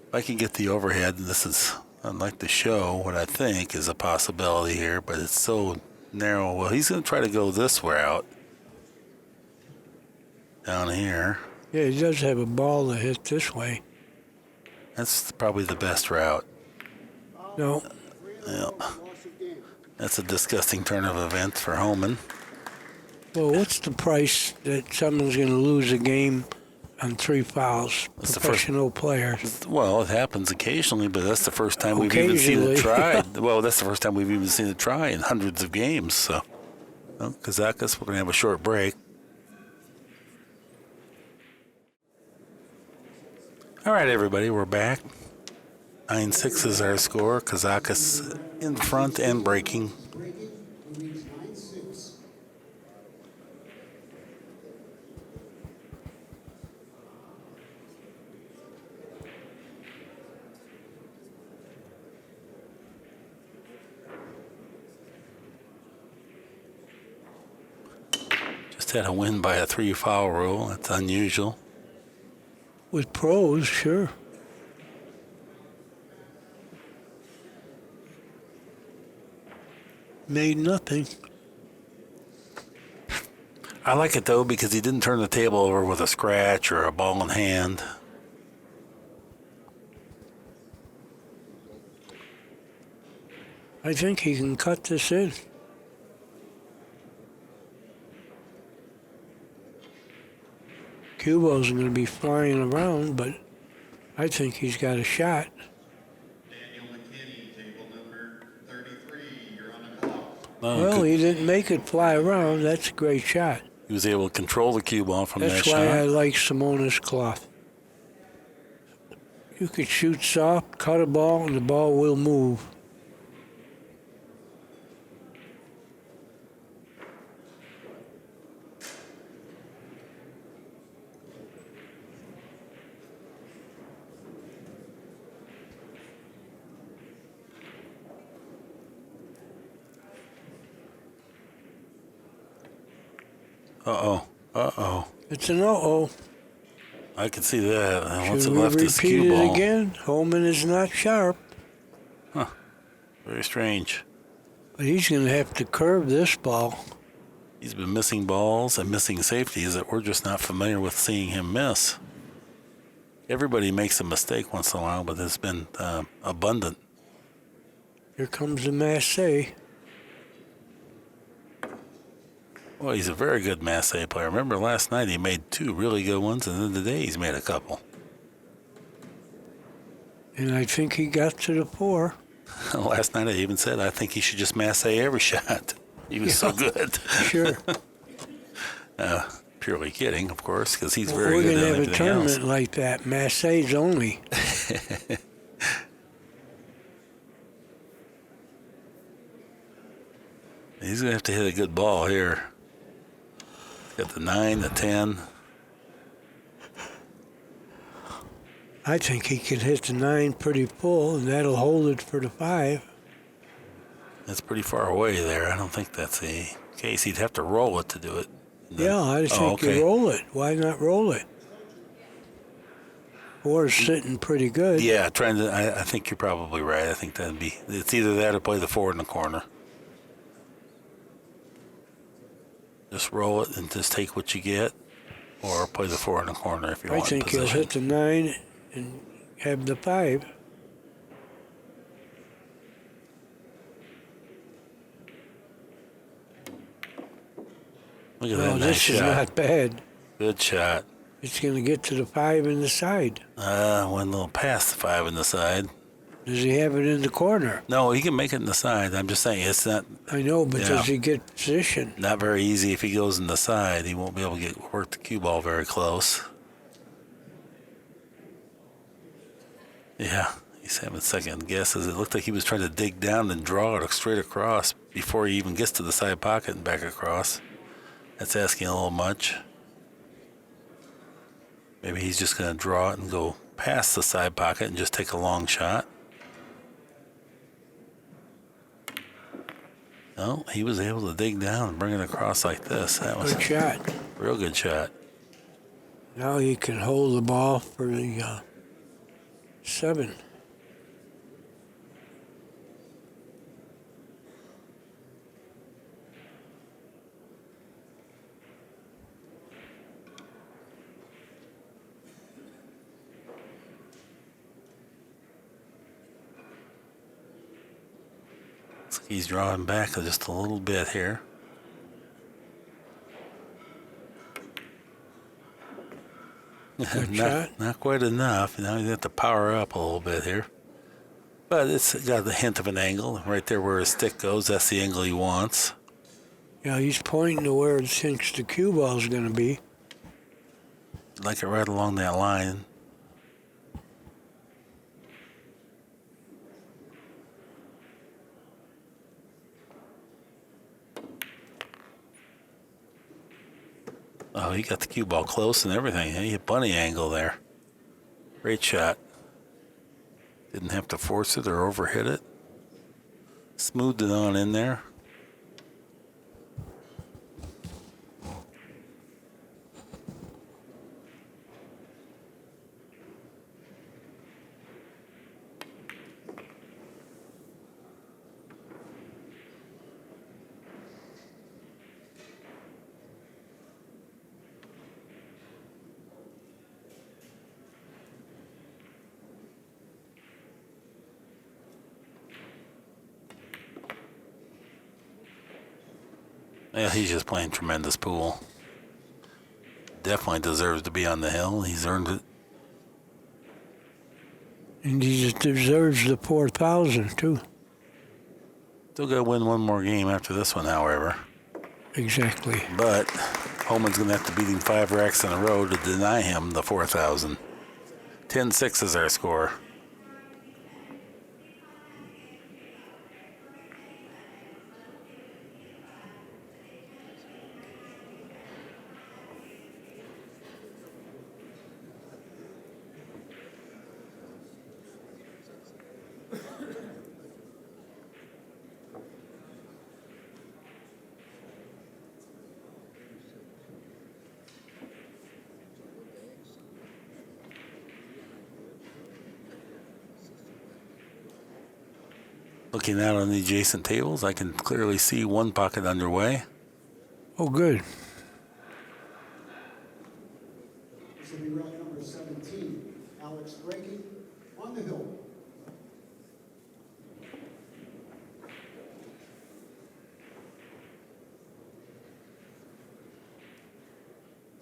If I can get the overhead, and this is, I'd like to show what I think is a possibility here, but it's so narrow. Well, he's going to try to go this route. Down here. Yeah, he does have a ball to hit this way. That's probably the best route. No. Yeah. That's a disgusting turn of events for Hohmann. Well, what's the price that someone's going to lose a game on 3 fouls? That's Professional players. Well, it happens occasionally, but that's the first time we've even seen it tried. Well, that's the first time we've even seen it try in hundreds of games. So, well, Kazakis, we're going to have a short break. All right, everybody, we're back. 9-6 is our score. Kazakis in front and breaking. Just had a win by a 3 foul rule. That's unusual. With pros, sure. Made nothing. I like it, though, because he didn't turn the table over with a scratch or a ball in hand. I think he can cut this in. Cue balls are going to be flying around, but I think he's got a shot. Well, he didn't make it fly around. That's a great shot. He was able to control the cue ball from that That's shot. why I like Simona's cloth. You could shoot soft, cut a ball, and the ball will move. Uh-oh. It's an uh-oh. I can see that. Once it Should we left his repeat cue it ball. again? Hohmann is not sharp. Very strange. But he's going to have to curve this ball. He's been missing balls and missing safeties that we're just not familiar with seeing him miss. Everybody makes a mistake once in a while, but it's been abundant. Here comes the Massey. Well, he's a very good Massey player. Remember last night he made 2 really good ones, and then today he's made a couple. And I think he got to the 4. Last night I even said I think he should just Massey every shot. He was so good. Sure. Purely kidding, of course, because he's very We're good going at to have a everything tournament else. like that. Massey's only. He's going to have to hit a good ball here. Got the 9, the 10. I think he can hit the 9 pretty full, and that'll hold it for the 5. That's pretty far away there. I don't think that's the case. He'd have to roll it to do it. Yeah, I think you roll it. Why not roll it? 4's sitting pretty good. Yeah, I think you're probably right. I think it's either that or play the 4 in the corner. Just roll it and just take what you get, or play the 4 in the corner if you I want think he'll position. hit the 9 and have the 5. Look at that Well, nice this is shot. not bad. Good shot. It's going to get to the 5 in the side. Went a little past the 5 in the side. Does he have it in the corner? No, he can make it in the side. I'm just saying it's not I know, but Yeah. does he get position? not very easy if he goes in the side. He won't be able to work the cue ball very close. Yeah, he's having second guesses. It looked like he was trying to dig down and draw it straight across before he even gets to the side pocket and back across. That's asking a little much. Maybe he's just going to draw it and go past the side pocket and just take a long shot. No, he was able to dig down and bring it across like this. That was Good shot. a real good shot. Now he can hold the ball for the 7. Looks like he's drawing back just a little bit here. Good shot. Not quite enough. Now you have to power up a little bit here. But it's got the hint of an angle. Right there where his stick goes, that's the angle he wants. Yeah, he's pointing to where he thinks the cue ball's going to be. Like it right along that line. Oh, he got the cue ball close and everything. He hit bunny angle there. Great shot. Didn't have to force it or overhit it. Smoothed it on in there. Yeah, he's just playing tremendous pool. Definitely deserves to be on the hill. He's earned it. And he just deserves the 4,000, too. Still got to win one more game after this one, however. Exactly. But Hohmann's going to have to beat him 5 racks in a row to deny him the 4,000. 10-6 is our score. Looking out on the adjacent tables, I can clearly see one pocket underway. Oh, good. This will be rack number 17. the hill.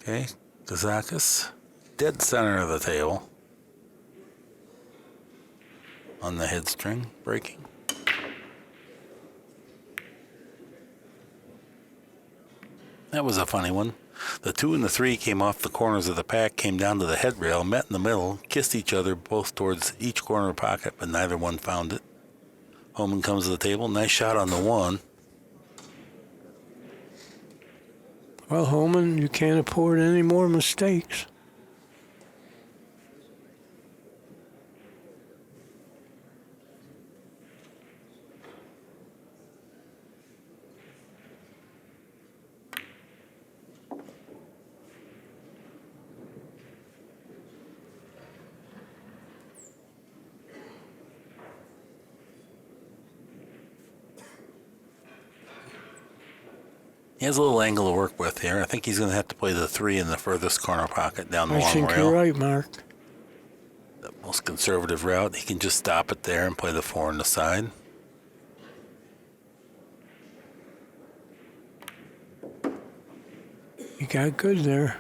Okay, Kazakis, dead center of the table. On the head string, breaking. That was a funny one. The 2 and the 3 came off the corners of the pack, came down to the head rail, met in the middle, kissed each other both towards each corner pocket, but neither one found it. Hohmann comes to the table. Nice shot on the 1. Well, Hohmann, you can't afford any more mistakes. He has a little angle to work with here. I think he's going to have to play the 3 in the furthest corner pocket down the I long think rail. you're right, Mark. The most conservative route. He can just stop it there and play the 4 on the side. You got good there.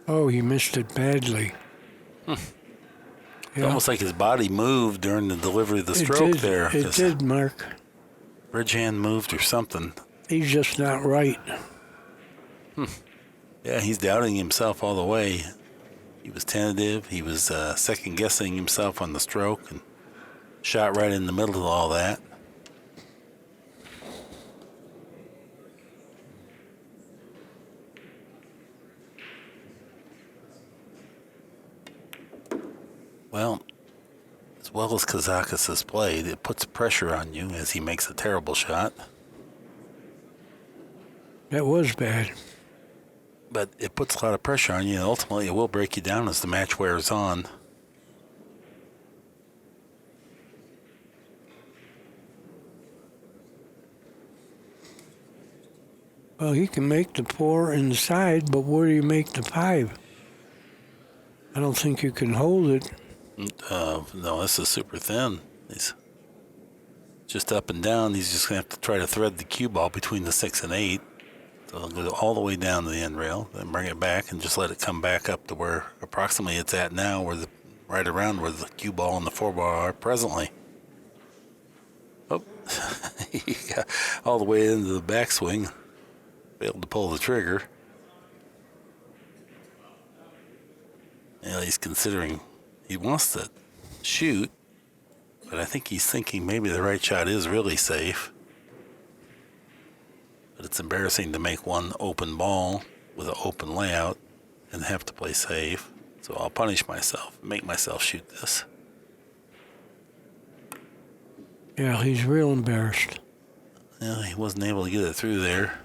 Oh, he missed it badly. It's Yeah. almost like his body moved during the delivery of the stroke there. It 'Cause did, Mark. bridge hand moved or something. He's just not right. Yeah, he's doubting himself all the way. He was tentative. He was second guessing himself on the stroke and shot right in the middle of all that. Well as Kazakis has played, it puts pressure on you as he makes a terrible shot. That was bad. But it puts a lot of pressure on you, and ultimately it will break you down as the match wears on. Well, he can make the 4 inside, but where do you make the 5? I don't think you can hold it. No, this is super thin. He's just up and down. He's just going to have to try to thread the cue ball between the 6 and 8. So he'll go all the way down to the end rail, then bring it back and just let it come back up to where approximately it's at now, right around where the cue ball and the 4 bar are presently. Oh, he got all the way into the backswing. Failed to pull the trigger. He's considering, he wants to shoot, but I think he's thinking maybe the right shot is really safe. But it's embarrassing to make one open ball with an open layout and have to play safe. So I'll punish myself, make myself shoot this. Yeah, he's real embarrassed. Yeah, he wasn't able to get it through there.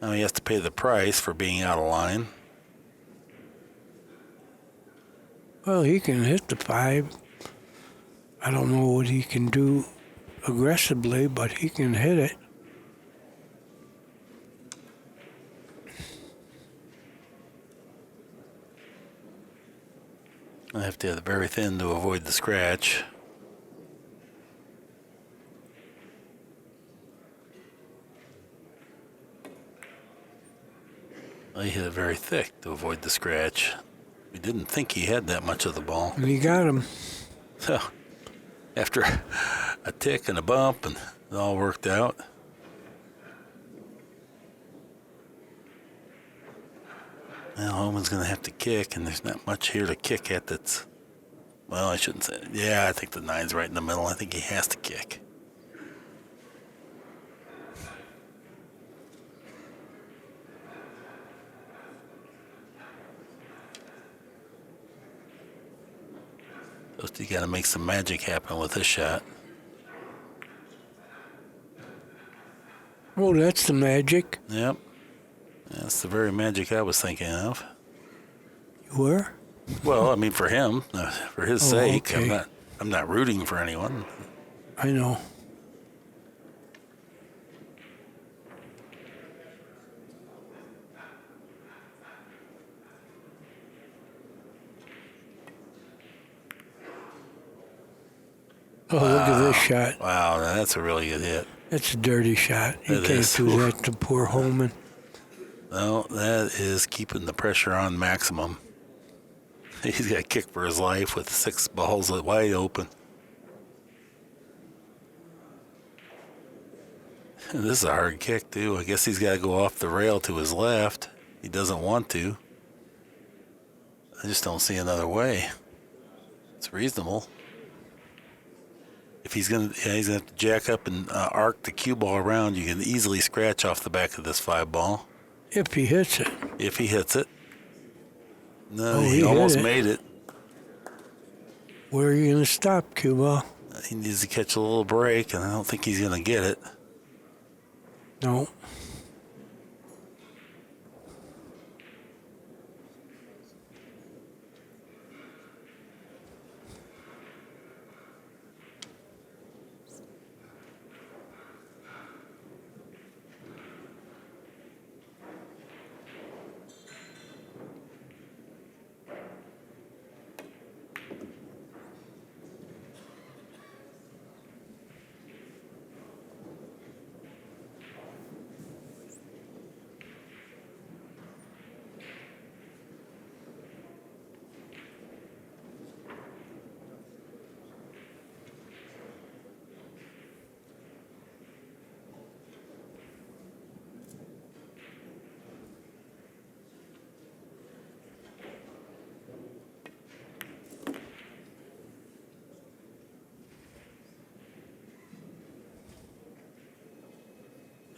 Now he has to pay the price for being out of line. Well, he can hit the 5. I don't know what he can do aggressively, but he can hit it. I have to have it very thin to avoid the scratch. I hit it very thick to avoid the scratch. We didn't think he had that much of the ball. And he got him. So, after a tick and a bump, and it all worked out. Now Hohmann's going to have to kick, and there's not much here to kick at that's... Well, I shouldn't say... Yeah, I think the 9's right in the middle. I think he has to kick. You got to make some magic happen with this shot. Oh, that's the magic. Yep. That's the very magic I was thinking of. You were? Well, I mean, for him, for his sake, okay. I'm not rooting for anyone. I know. Oh, look at this shot. Wow, that's a really good hit. That's a dirty shot. You It can't is. do that to poor Hohmann. No, that is keeping the pressure on maximum. He's got kicked for his life with 6 balls wide open. And this is a hard kick, too. I guess he's got to go off the rail to his left. He doesn't want to. I just don't see another way. It's reasonable. If he's gonna have to jack up and arc the cue ball around, you can easily scratch off the back of this 5 ball. If he hits it. If he hits it. No, Oh, he he almost hit it. made it. Where are you going to stop, cue ball? He needs to catch a little break, and I don't think he's going to get it. No.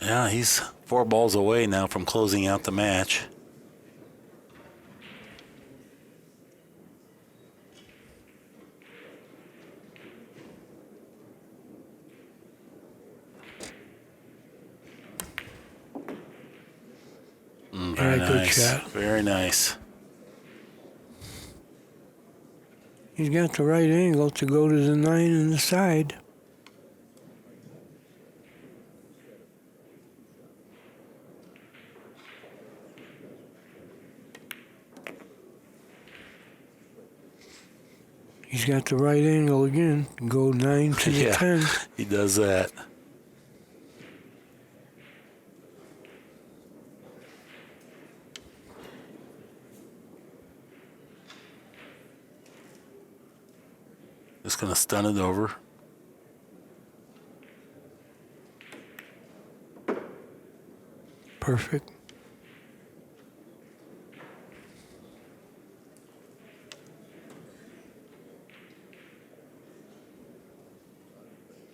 Yeah, he's 4 balls away now from closing out the match. Very Yeah, good nice. shot. Very nice. He's got the right angle to go to the 9 and the side. He's got the right angle again. Go 9 to the 10. He does that. Just going to stun it over. Perfect.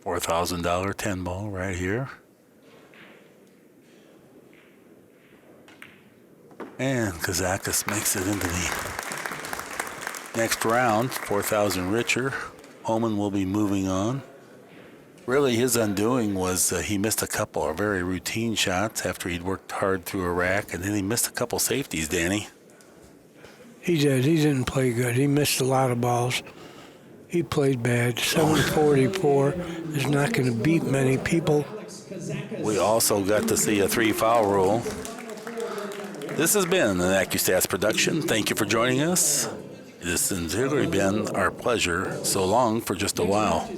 $4,000 10 ball right here. And Kazakis makes it into the next round, 4,000 richer. Hohmann will be moving on. Really, his undoing was he missed a couple of very routine shots after he'd worked hard through a rack, and then he missed a couple safeties, Danny. He did. He didn't play good. He missed a lot of balls. He played bad. 744 is not going to beat many people. We also got to see a 3-foul rule. This has been an Accu-Stats production. Thank you for joining us. It has sincerely been our pleasure. So long for just a while.